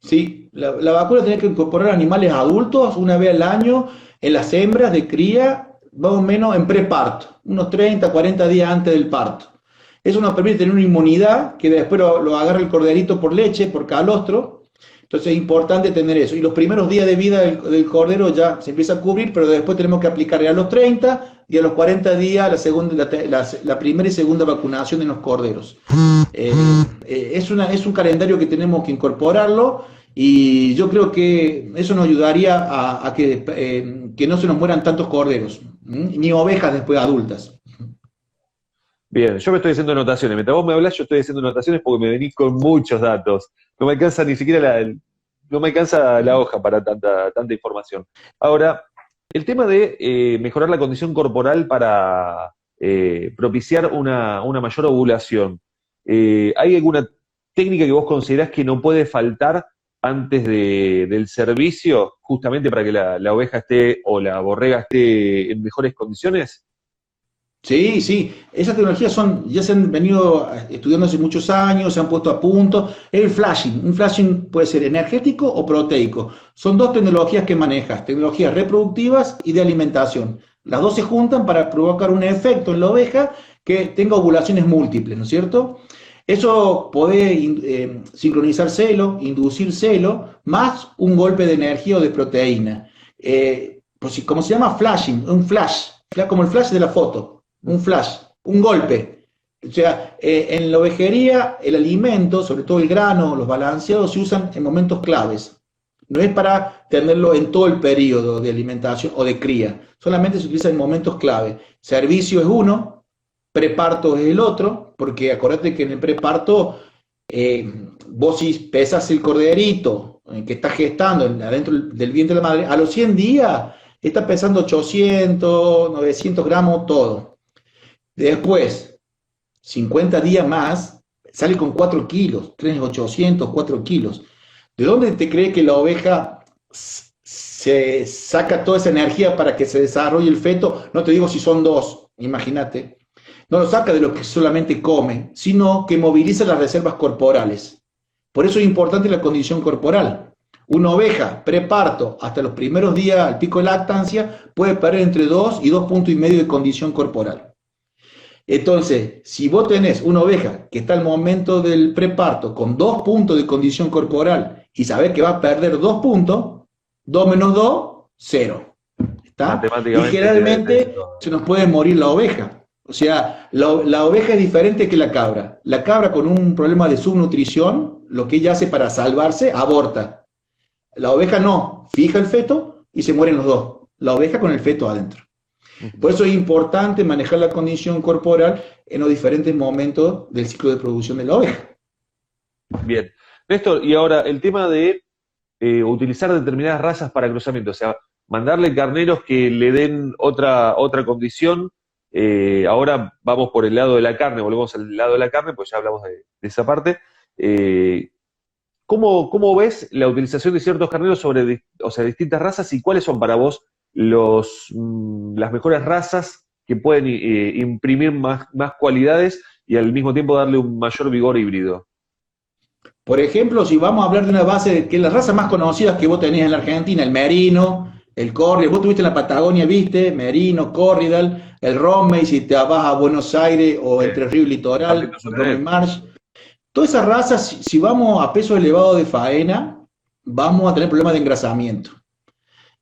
Sí, la vacuna tiene que incorporar animales adultos una vez al año en las hembras de cría, más o menos en preparto, unos 30, 40 días antes del parto. Eso nos permite tener una inmunidad que después lo agarra el corderito por leche, por calostro. Entonces es importante tener eso. Y los primeros días de vida del cordero ya se empieza a cubrir, pero después tenemos que aplicarle a los 30 y a los 40 días la primera y segunda vacunación en los corderos. Es un calendario que tenemos que incorporarlo, y yo creo que eso nos ayudaría a que no se nos mueran tantos corderos, ni ovejas después adultas. Bien, yo me estoy haciendo anotaciones. Mientras vos me hablas, yo estoy haciendo anotaciones porque me venís con muchos datos. No me alcanza ni siquiera no me alcanza la hoja para tanta información. Ahora, el tema de mejorar la condición corporal para propiciar una mayor ovulación. ¿Hay alguna técnica que vos considerás que no puede faltar antes del servicio, justamente para que la oveja esté o la borrega esté en mejores condiciones? Sí, sí, esas tecnologías ya se han venido estudiando hace muchos años, se han puesto a punto. El flashing, un flashing puede ser energético o proteico. Son dos tecnologías que manejas, tecnologías reproductivas y de alimentación. Las dos se juntan para provocar un efecto en la oveja que tenga ovulaciones múltiples, ¿no es cierto? Eso puede sincronizar celo, inducir celo, más un golpe de energía o de proteína. Como se llama flashing, un flash, como el flash de la foto. Un flash, un golpe. O sea, en la ovejería el alimento, sobre todo el grano, los balanceados, se usan en momentos claves. No es para tenerlo en todo el periodo de alimentación o de cría. Solamente se utiliza en momentos clave. Servicio es uno, preparto es el otro, porque acuérdate que en el preparto vos si pesas el corderito que está gestando adentro del vientre de la madre, a los 100 días está pesando 800, 900 gramos todo. Después, 50 días más, sale con 4 kilos, 3.800, 4 kilos. ¿De dónde te cree que la oveja se saca toda esa energía para que se desarrolle el feto? No te digo si son 2, imagínate. No lo saca de lo que solamente come, sino que moviliza las reservas corporales. Por eso es importante la condición corporal. Una oveja preparto hasta los primeros días al pico de lactancia puede perder entre 2 y 2,5 puntos de condición corporal. Entonces, si vos tenés una oveja que está al momento del preparto con 2 puntos de condición corporal y sabés que va a perder 2 puntos, 2 menos 2, 0. ¿Está? Y generalmente se nos puede morir la oveja. O sea, la oveja es diferente que la cabra. La cabra con un problema de subnutrición, lo que ella hace para salvarse, aborta. La oveja no, fija el feto y se mueren los dos. La oveja con el feto adentro. Por eso es importante manejar la condición corporal en los diferentes momentos del ciclo de producción de la oveja. Bien. Néstor, y ahora el tema de utilizar determinadas razas para cruzamiento, o sea, mandarle carneros que le den otra condición. Ahora vamos por el lado de la carne, volvemos al lado de la carne, pues ya hablamos de esa parte. ¿Cómo ves la utilización de ciertos carneros sobre distintas razas, y cuáles son para vos las mejores razas que pueden imprimir más cualidades y al mismo tiempo darle un mayor vigor híbrido? Por ejemplo, si vamos a hablar de una base, que las razas más conocidas que vos tenés en la Argentina, el Merino, el Corriedal, vos tuviste en la Patagonia, viste, Merino, Corriedal, el Romney, si te vas a Buenos Aires o Entre Ríos Litoral, Romney Marsh. Todas esas razas, si vamos a peso elevado de faena, vamos a tener problemas de engrasamiento,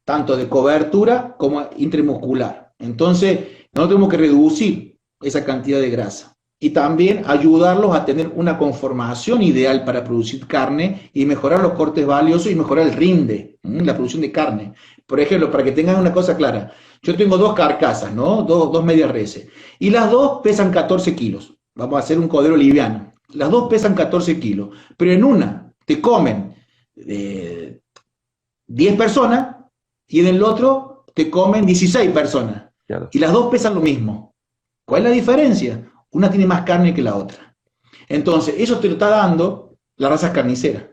tanto de cobertura como intramuscular. Entonces, nosotros tenemos que reducir esa cantidad de grasa y también ayudarlos a tener una conformación ideal para producir carne y mejorar los cortes valiosos y mejorar el rinde, la producción de carne. Por ejemplo, para que tengan una cosa clara, yo tengo 2 carcasas, ¿no? Dos medias reses, y las 2 pesan 14 kilos. Vamos a hacer un cordero liviano. Las 2 pesan 14 kilos, pero en una te comen 10 personas y en el otro te comen 16 personas. Claro. Y las 2 pesan lo mismo. ¿Cuál es la diferencia? Una tiene más carne que la otra. Entonces, eso te lo está dando la raza carnicera.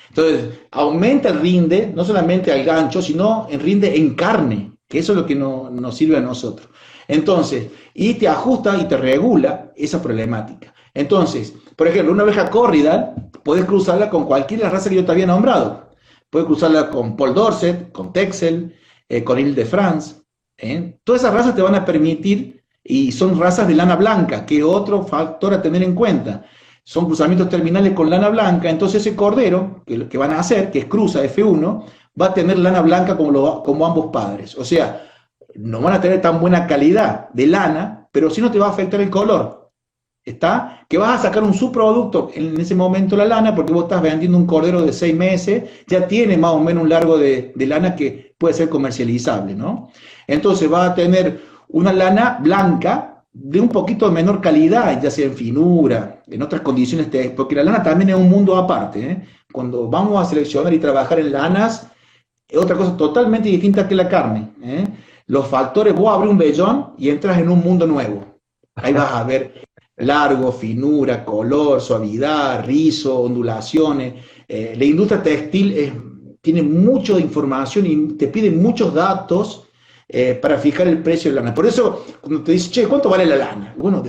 Entonces, aumenta el rinde, no solamente al gancho, sino el rinde en carne, que eso es lo que nos sirve a nosotros. Entonces, y te ajusta y te regula esa problemática. Entonces, por ejemplo, una oveja Corriedal, puedes cruzarla con cualquier raza que yo te había nombrado. Puedes cruzarla con Paul Dorset, con Texel, con Ile-de-France. Todas esas razas te van a permitir, y son razas de lana blanca, que es otro factor a tener en cuenta. Son cruzamientos terminales con lana blanca, entonces ese cordero que van a hacer, que es cruza F1, va a tener lana blanca como ambos padres. O sea, no van a tener tan buena calidad de lana, pero sí no te va a afectar el color. ¿Está? Que vas a sacar un subproducto en ese momento la lana, porque vos estás vendiendo un cordero de 6 meses, ya tiene más o menos un largo de lana que puede ser comercializable, ¿no? Entonces va a tener una lana blanca de un poquito menor calidad, ya sea en finura, en otras condiciones, porque la lana también es un mundo aparte, ¿eh? Cuando vamos a seleccionar y trabajar en lanas, es otra cosa totalmente distinta que la carne, ¿eh? Los factores, vos abrís un vellón y entras en un mundo nuevo. Ahí vas a ver largo, finura, color, suavidad, rizo, ondulaciones. La industria textil tiene mucha información y te pide muchos datos para fijar el precio de la lana. Por eso, cuando te dice, che, ¿cuánto vale la lana? Bueno,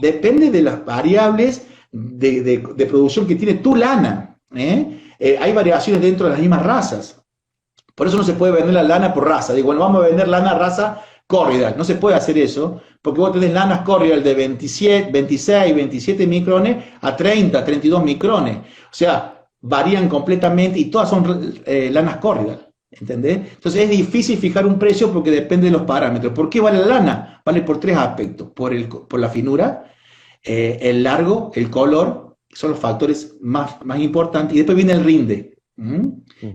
depende de las variables de producción que tiene tu lana. Hay variaciones dentro de las mismas razas. Por eso no se puede vender la lana por raza. Digo, bueno, vamos a vender lana raza Corriedal. No se puede hacer eso, porque vos tenés lanas Corriedal de 27, 26, 27 micrones a 30, 32 micrones. O sea, varían completamente y todas son lanas Corriedal. ¿Entendés? Entonces es difícil fijar un precio porque depende de los parámetros. ¿Por qué vale la lana? Vale por 3 aspectos. Por la finura, el largo, el color, son los factores más importantes. Y después viene el rinde.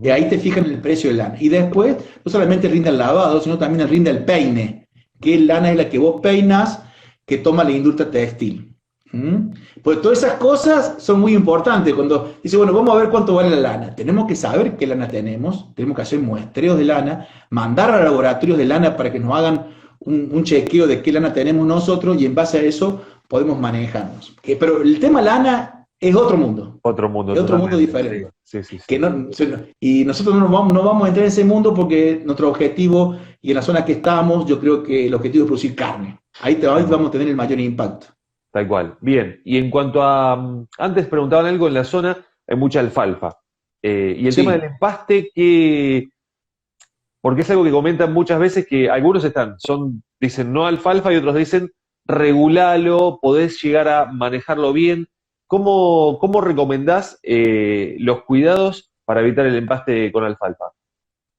Y ahí te fijan el precio de lana. Y después, no solamente rinde el lavado, sino también rinde el peine. ¿Qué lana es la que vos peinas que toma la industria textil? Pues todas esas cosas son muy importantes. Cuando dice, bueno, vamos a ver cuánto vale la lana, tenemos que saber qué lana tenemos que hacer muestreos de lana, mandar a laboratorios de lana para que nos hagan un chequeo de qué lana tenemos nosotros y en base a eso podemos manejarnos. Pero el tema lana es otro mundo. Otro mundo. Es otro mundo diferente. Sí. Que y nosotros no vamos a entrar en ese mundo porque nuestro objetivo y en la zona que estamos, yo creo que el objetivo es producir carne. Ahí vamos a tener el mayor impacto. Tal cual. Bien, y en cuanto a, antes preguntaban algo, en la zona hay mucha alfalfa. Y el tema del empaste, porque es algo que comentan muchas veces que algunos dicen no alfalfa y otros dicen regulalo, podés llegar a manejarlo bien. ¿Cómo recomendás los cuidados para evitar el empaste con alfalfa?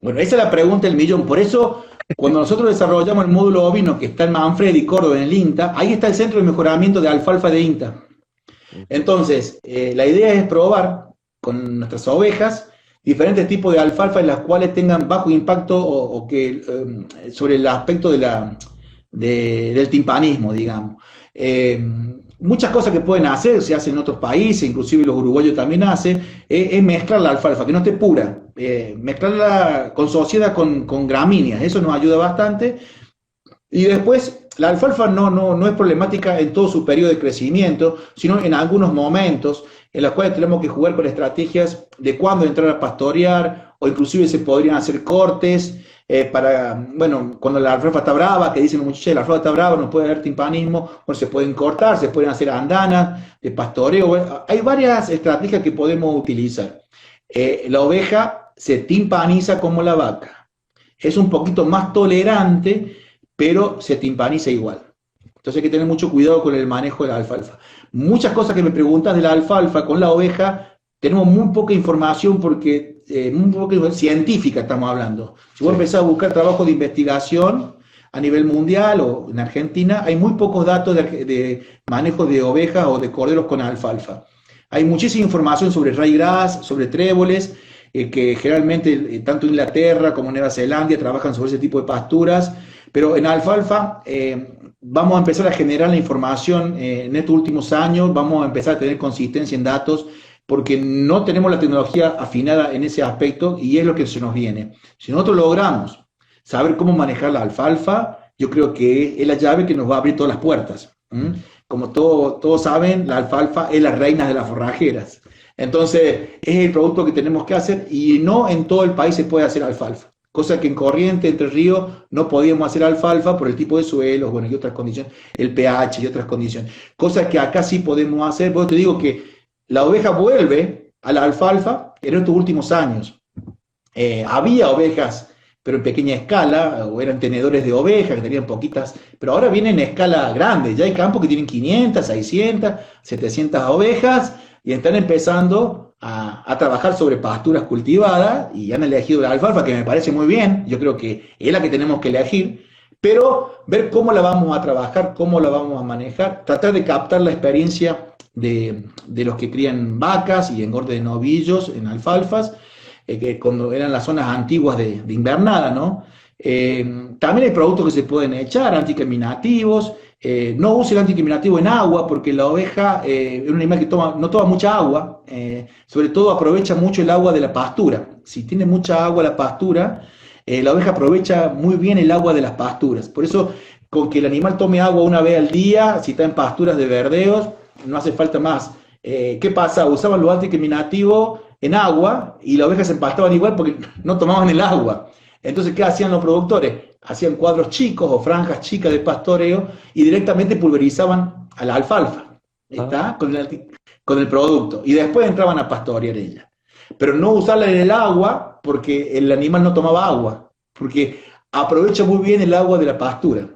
Bueno, esa es la pregunta del millón. Por eso, cuando nosotros desarrollamos el módulo ovino que está en Manfredi, Córdoba, en el INTA, ahí está el centro de mejoramiento de alfalfa de INTA. Entonces, la idea es probar con nuestras ovejas diferentes tipos de alfalfa en las cuales tengan bajo impacto o que sobre el aspecto del timpanismo, digamos. Muchas cosas que pueden hacer, se hacen en otros países, inclusive los uruguayos también hacen, es mezclar la alfalfa, que no esté pura, mezclarla con sociedad con gramíneas, eso nos ayuda bastante. Y después, la alfalfa no es problemática en todo su periodo de crecimiento, sino en algunos momentos en los cuales tenemos que jugar con estrategias de cuándo entrar a pastorear, o inclusive se podrían hacer cortes bueno, cuando la alfalfa está brava, que dicen los muchachos, la alfalfa está brava, no puede haber timpanismo, bueno, se pueden cortar, se pueden hacer andanas de pastoreo, bueno, hay varias estrategias que podemos utilizar. La oveja se timpaniza como la vaca, es un poquito más tolerante, pero se timpaniza igual. Entonces hay que tener mucho cuidado con el manejo de la alfalfa. Muchas cosas que me preguntas de la alfalfa con la oveja, tenemos muy poca información porque, muy poca científica estamos hablando. Si vos empezás a buscar trabajo de investigación a nivel mundial o en Argentina, hay muy pocos datos de manejo de ovejas o de corderos con alfalfa. Hay muchísima información sobre ryegrass, sobre tréboles, que generalmente tanto Inglaterra como Nueva Zelanda trabajan sobre ese tipo de pasturas, pero en alfalfa vamos a empezar a generar la información en estos últimos años, vamos a empezar a tener consistencia en datos, porque no tenemos la tecnología afinada en ese aspecto y es lo que se nos viene. Si nosotros logramos saber cómo manejar la alfalfa, yo creo que es la llave que nos va a abrir todas las puertas. Como todos saben, la alfalfa es la reina de las forrajeras. Entonces, es el producto que tenemos que hacer y no en todo el país se puede hacer alfalfa. Cosa que en Corrientes, Entre Ríos, no podíamos hacer alfalfa por el tipo de suelos, bueno, y otras condiciones, el pH y otras condiciones. Cosa que acá sí podemos hacer, porque te digo que la oveja vuelve a la alfalfa en estos últimos años. Había ovejas, pero en pequeña escala, o eran tenedores de ovejas que tenían poquitas, pero ahora vienen en escala grande. Ya hay campos que tienen 500, 600, 700 ovejas y están empezando a trabajar sobre pasturas cultivadas y han elegido la alfalfa, que me parece muy bien. Yo creo que es la que tenemos que elegir, pero ver cómo la vamos a trabajar, cómo la vamos a manejar, tratar de captar la experiencia de los que crían vacas y engorde de novillos en alfalfas, que cuando eran las zonas antiguas de invernada, ¿no? También hay productos que se pueden echar, anticaminativos. No use el anticaminativo en agua, porque la oveja es un animal que no toma mucha agua, sobre todo aprovecha mucho el agua de la pastura. Si tiene mucha agua la pastura, la oveja aprovecha muy bien el agua de las pasturas. Por eso, con que el animal tome agua una vez al día, si está en pasturas de verdeos, no hace falta más. ¿Qué pasa? Usaban los anticaminativos en agua y las ovejas se empastaban igual porque no tomaban el agua. Entonces, ¿qué hacían los productores? Hacían cuadros chicos o franjas chicas de pastoreo y directamente pulverizaban a la alfalfa, ¿está? Con el producto. Y después entraban a pastorear ella. Pero no usarla en el agua porque el animal no tomaba agua, porque aprovecha muy bien el agua de la pastura.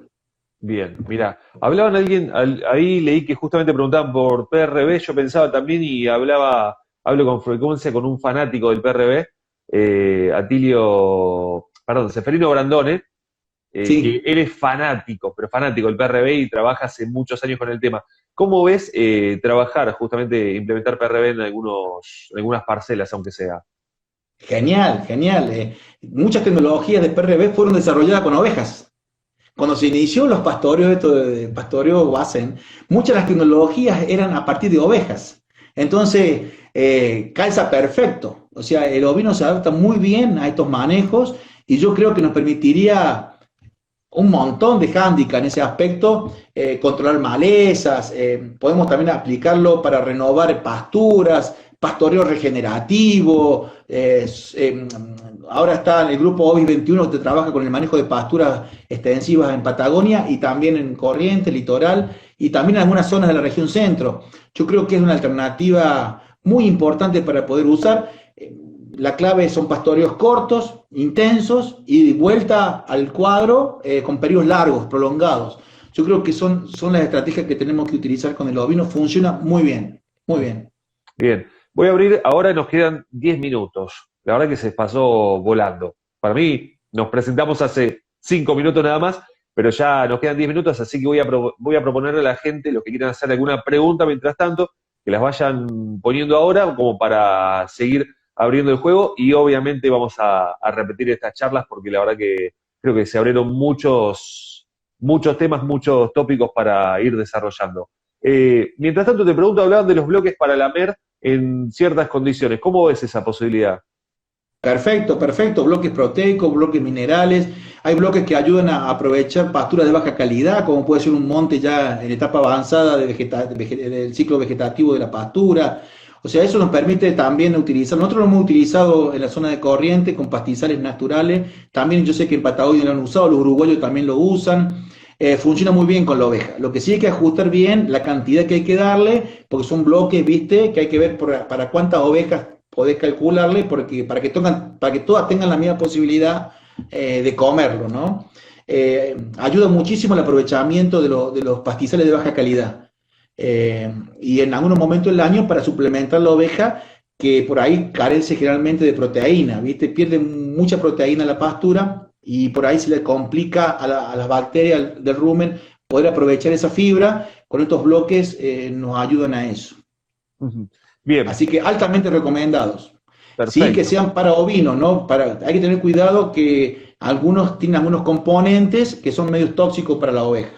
Bien, mira, hablaban alguien, ahí leí que justamente preguntaban por PRB, yo pensaba también y hablo con frecuencia con un fanático del PRB, Seferino Brandone, Sí. que él es fanático, pero fanático del PRB y trabaja hace muchos años con el tema. ¿Cómo ves trabajar, justamente implementar PRB en algunas parcelas, aunque sea? Genial, genial. Muchas tecnologías de PRB fueron desarrolladas con ovejas. Cuando se inició los pastoreos, esto de pastoreo Wassen, muchas de las tecnologías eran a partir de ovejas. Entonces, calza perfecto. O sea, el ovino se adapta muy bien a estos manejos y yo creo que nos permitiría un montón de hándicap en ese aspecto, controlar malezas, podemos también aplicarlo para renovar pasturas, pastoreo regenerativo, ahora está el grupo OBIS 21 que trabaja con el manejo de pasturas extensivas en Patagonia y también en Corrientes, Litoral, y también en algunas zonas de la región centro. Yo creo que es una alternativa muy importante para poder usar. La clave son pastoreos cortos, intensos, y de vuelta al cuadro con periodos largos, prolongados. Yo creo que son las estrategias que tenemos que utilizar con el ovino. Funciona muy bien, muy bien. Bien, voy a abrir, ahora nos quedan 10 minutos. La verdad que se pasó volando. Para mí, nos presentamos hace 5 minutos nada más, pero ya nos quedan 10 minutos, así que voy a proponerle a la gente, los que quieran hacer alguna pregunta mientras tanto, que las vayan poniendo ahora como para seguir abriendo el juego y obviamente vamos a repetir estas charlas porque la verdad que creo que se abrieron muchos temas, muchos tópicos para ir desarrollando. Mientras tanto te pregunto, hablaban de los bloques para lamer en ciertas condiciones. ¿Cómo ves esa posibilidad? Perfecto, perfecto. Bloques proteicos, bloques minerales. Hay bloques que ayudan a aprovechar pasturas de baja calidad, como puede ser un monte ya en etapa avanzada del ciclo vegetativo de la pastura, O sea, eso nos permite también utilizar, nosotros lo hemos utilizado en la zona de Corrientes con pastizales naturales, también yo sé que en Patagonia lo han usado, los uruguayos también lo usan, funciona muy bien con la oveja. Lo que sí hay que ajustar bien la cantidad que hay que darle, porque son bloques, viste, que hay que ver para cuántas ovejas podés calcularle, porque para que todas tengan la misma posibilidad de comerlo, ¿no? Ayuda muchísimo el aprovechamiento de los pastizales de baja calidad. Y en algunos momentos del año para suplementar la oveja que por ahí carece generalmente de proteína, ¿viste? Pierde mucha proteína en la pastura y por ahí se le complica a las bacterias del rumen poder aprovechar esa fibra. Con estos bloques nos ayudan a eso. Bien. Así que altamente recomendados. Perfecto. Sí, que sean para ovinos, ¿no? Hay que tener cuidado que algunos tienen algunos componentes que son medios tóxicos para la oveja.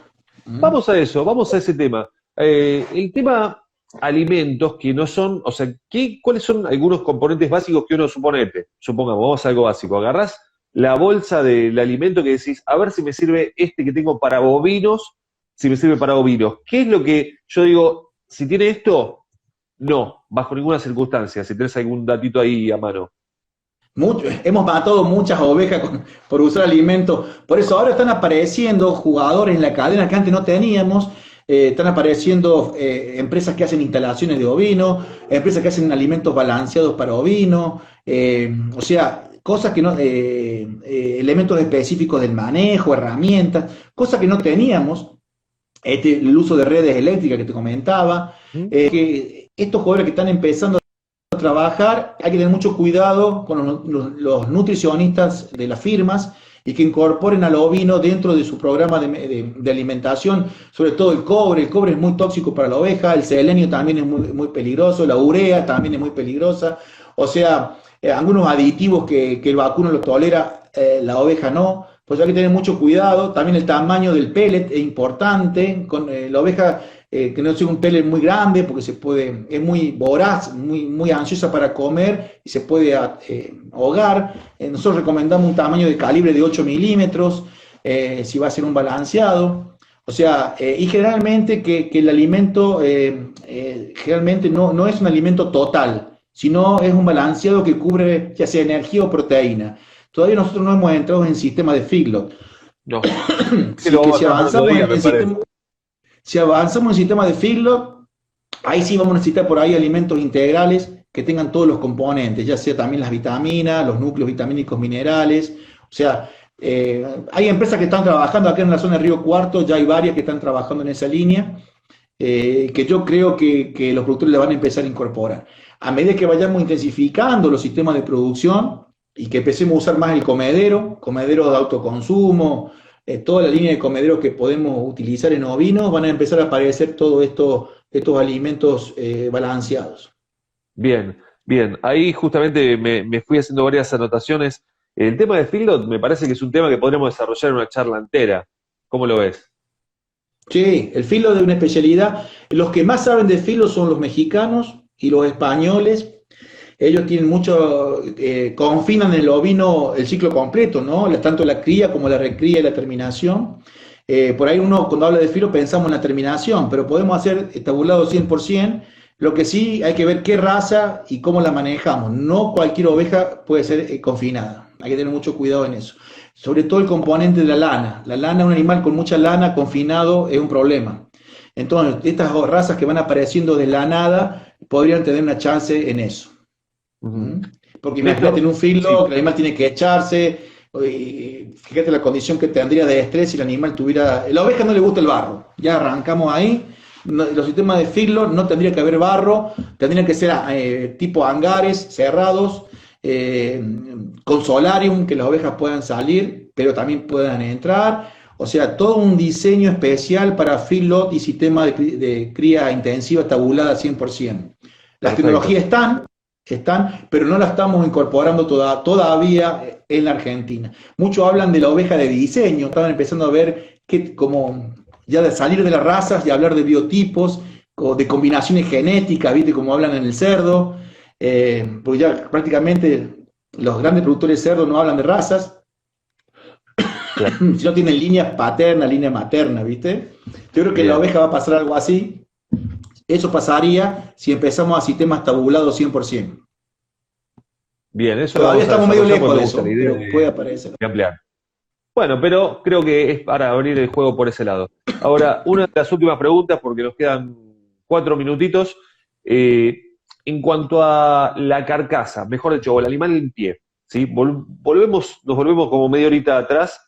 Vamos a eso, vamos a ese tema. El tema alimentos que no son, o sea, ¿cuáles son algunos componentes básicos que uno supongamos, vamos a algo básico, agarrás la bolsa del alimento que decís, a ver si me sirve este que tengo para bovinos, si me sirve para bovinos. ¿Qué es lo que yo digo, si tiene esto? No, bajo ninguna circunstancia, si tenés algún datito ahí a mano. Hemos matado muchas ovejas por usar alimentos, por eso ahora están apareciendo jugadores en la cadena que antes no teníamos, están apareciendo empresas que hacen instalaciones de ovino, empresas que hacen alimentos balanceados para ovino, o sea, cosas que no, elementos específicos del manejo, herramientas, cosas que no teníamos, el uso de redes eléctricas que te comentaba, que estos jugadores que están empezando a trabajar, hay que tener mucho cuidado con los nutricionistas de las firmas y que incorporen al ovino dentro de su programa de alimentación, sobre todo el cobre es muy tóxico para la oveja, el selenio también es muy peligroso, la urea también es muy peligrosa, o sea, algunos aditivos que el vacuno lo tolera, la oveja no, pues hay que tener mucho cuidado, también el tamaño del pellet es importante, con la oveja que no sea un pellet muy grande, porque es muy voraz, muy ansiosa para comer y se puede ahogar. Nosotros recomendamos un tamaño de calibre de 8 milímetros, si va a ser un balanceado. O sea, y generalmente que el alimento generalmente no es un alimento total, sino es un balanceado que cubre ya sea energía o proteína. Todavía nosotros no hemos entrado en el sistema de feedlot. No. Si avanzamos en el sistema de feedlot, ahí sí vamos a necesitar por ahí alimentos integrales que tengan todos los componentes, ya sea también las vitaminas, los núcleos vitamínicos minerales. O sea, hay empresas que están trabajando acá en la zona de Río Cuarto, ya hay varias que están trabajando en esa línea, que yo creo que los productores le van a empezar a incorporar. A medida que vayamos intensificando los sistemas de producción y que empecemos a usar más el comedero de autoconsumo, toda la línea de comederos que podemos utilizar en ovinos, van a empezar a aparecer todos estos alimentos balanceados. Bien, bien. Ahí justamente me fui haciendo varias anotaciones. El tema de feedlot me parece que es un tema que podríamos desarrollar en una charla entera. ¿Cómo lo ves? Sí, el feedlot es una especialidad. Los que más saben de feedlot son los mexicanos y los españoles. Ellos tienen mucho, confinan el ovino el ciclo completo, ¿no? Tanto la cría como la recría y la terminación. Por ahí uno cuando habla de filo pensamos en la terminación, pero podemos hacer tabulado 100%. Lo que sí hay que ver qué raza y cómo la manejamos. No cualquier oveja puede ser confinada. Hay que tener mucho cuidado en eso. Sobre todo el componente de la lana. La lana, un animal con mucha lana confinado es un problema. Entonces, estas razas que van apareciendo de la nada podrían tener una chance en eso. Porque imagínate en un filo, el animal tiene que echarse, fíjate la condición que tendría de estrés si el animal tuviera... La oveja no le gusta el barro, ya arrancamos ahí. Los sistemas de filo no tendría que haber barro, tendrían que ser tipo hangares cerrados, con solarium, que las ovejas puedan salir, pero también puedan entrar. O sea, todo un diseño especial para feedlot y sistema de cría intensiva tabulada 100%. Las tecnologías están, pero no la estamos incorporando todavía en la Argentina. Muchos hablan de la oveja de diseño, estaban empezando a ver como ya de salir de las razas y hablar de biotipos, o de combinaciones genéticas, ¿viste? Como hablan en el cerdo, porque ya prácticamente los grandes productores de cerdo no hablan de razas, claro. Si no tienen línea paterna, línea materna, ¿viste? Yo creo que la oveja va a pasar algo así. Eso pasaría si empezamos a sistemas tabulados 100%. Bien, eso Todavía lo vamos a estamos medio desarrollar lejos porque de me gusta eso, la idea pero puede aparecer. de ampliar. Bueno, pero creo que es para abrir el juego por ese lado. Ahora, una de las últimas preguntas, porque nos quedan 4 minutitos. En cuanto a la carcasa, mejor dicho, o el animal en pie, ¿sí? Nos volvemos como media horita atrás.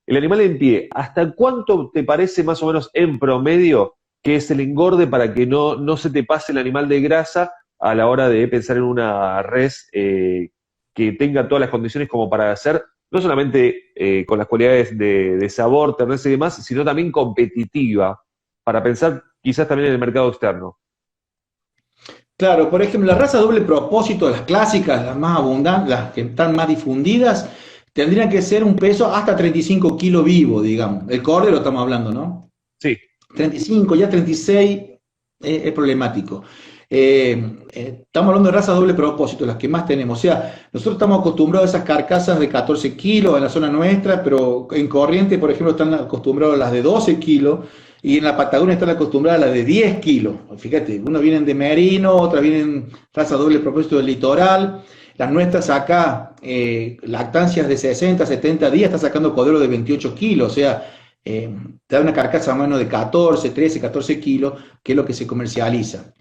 El animal en pie, ¿hasta cuánto te parece más o menos en promedio que es el engorde para que no se te pase el animal de grasa a la hora de pensar en una res que tenga todas las condiciones como para hacer, no solamente con las cualidades de sabor, terneza y demás, sino también competitiva, para pensar quizás también en el mercado externo? Claro, por ejemplo, las razas doble propósito, las clásicas, las más abundantes, las que están más difundidas, tendrían que ser un peso hasta 35 kilos vivo, digamos. El cordero estamos hablando, ¿no? Sí. 35, ya 36 es problemático. Estamos hablando de razas doble propósito, las que más tenemos. O sea, nosotros estamos acostumbrados a esas carcasas de 14 kilos en la zona nuestra, pero en Corrientes, por ejemplo, están acostumbrados a las de 12 kilos, y en la Patagonia están acostumbradas a las de 10 kilos. Fíjate, unos vienen de merino, otras vienen raza doble propósito del litoral. Las nuestras acá, lactancias de 60, 70 días, está sacando cordero de 28 kilos, o sea, te da una carcasa más o menos de 14, 13, 14 kilos, que es lo que se comercializa.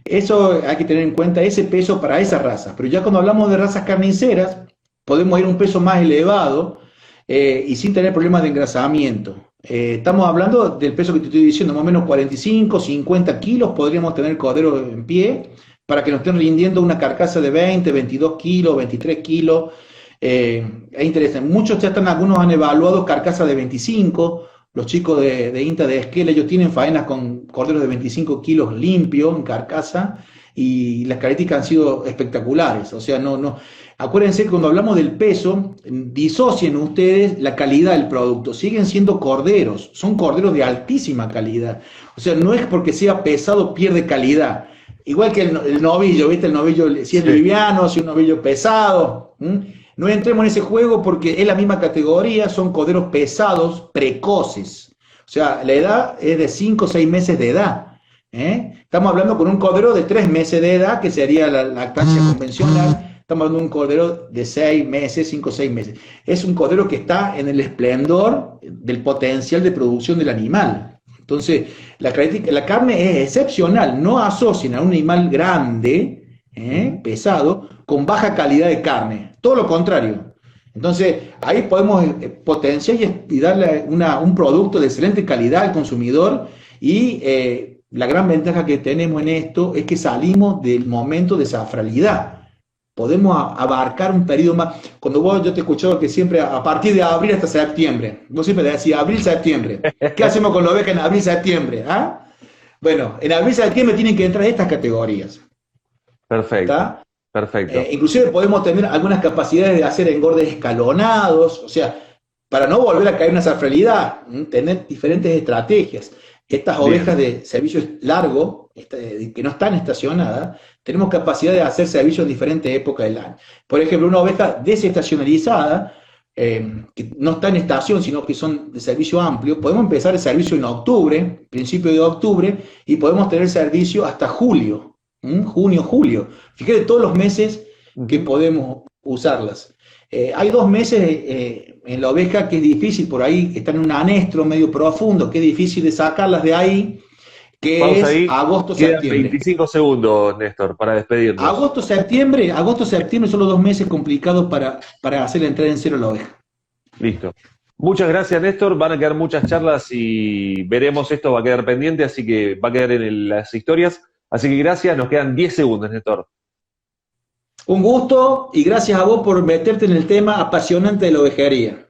Eso hay que tener en cuenta, ese peso para esas razas. Pero ya cuando hablamos de razas carniceras, podemos ir a un peso más elevado y sin tener problemas de engrasamiento. Estamos hablando del peso que te estoy diciendo, más o menos 45, 50 kilos podríamos tener cordero en pie para que nos estén rindiendo una carcasa de 20, 22 kilos, 23 kilos. Es interesante. Muchos ya están, algunos han evaluado carcasas de 25. Los chicos de INTA de Esquel, ellos tienen faenas con corderos de 25 kilos limpios en carcasa y las características han sido espectaculares. O sea, acuérdense que cuando hablamos del peso, disocien ustedes la calidad del producto. Siguen siendo corderos, son corderos de altísima calidad. O sea, no es porque sea pesado pierde calidad. Igual que el novillo, ¿viste? El novillo, si es liviano, si es un novillo pesado. No entremos en ese juego porque es la misma categoría, son corderos pesados, precoces. O sea, la edad es de 5 o 6 meses de edad. Estamos hablando con un cordero de 3 meses de edad, que sería la lactancia convencional. Estamos hablando de un cordero de 6 meses, 5 o 6 meses. Es un cordero que está en el esplendor del potencial de producción del animal. Entonces, la carne es excepcional. No asocien a un animal grande, pesado, con baja calidad de carne. Todo lo contrario. Entonces, ahí podemos potenciar y darle un producto de excelente calidad al consumidor. Y la gran ventaja que tenemos en esto es que salimos del momento de safralidad. Podemos abarcar un periodo más. Cuando yo te he escuchado que siempre a partir de abril hasta septiembre, vos siempre decís abril, septiembre. ¿Qué hacemos con la oveja en abril, septiembre? ¿Ah? Bueno, en abril, septiembre tienen que entrar estas categorías. Perfecto. ¿Está? Perfecto. Inclusive podemos tener algunas capacidades de hacer engordes escalonados, o sea, para no volver a caer en una safralidad, tener diferentes estrategias. Estas ovejas de servicio largo, que no están estacionadas, tenemos capacidad de hacer servicios en diferentes épocas del año. Por ejemplo, una oveja desestacionalizada, que no está en estación, sino que son de servicio amplio, podemos empezar el servicio en octubre, principio de octubre, y podemos tener servicio hasta julio, junio, julio. Fíjate todos los meses que podemos usarlas. Hay 2 meses en la oveja que es difícil, por ahí están en un anestro medio profundo, que es difícil de sacarlas de ahí, que Vamos es ahí. agosto-septiembre. 25 segundos, Néstor, para despedirnos. Agosto-septiembre son los 2 meses complicados para hacer la entrada en cero a la oveja. Listo. Muchas gracias, Néstor. Van a quedar muchas charlas y veremos esto, va a quedar pendiente, así que va a quedar en las historias. Así que gracias, nos quedan 10 segundos, Néstor. Un gusto y gracias a vos por meterte en el tema apasionante de la ovejería.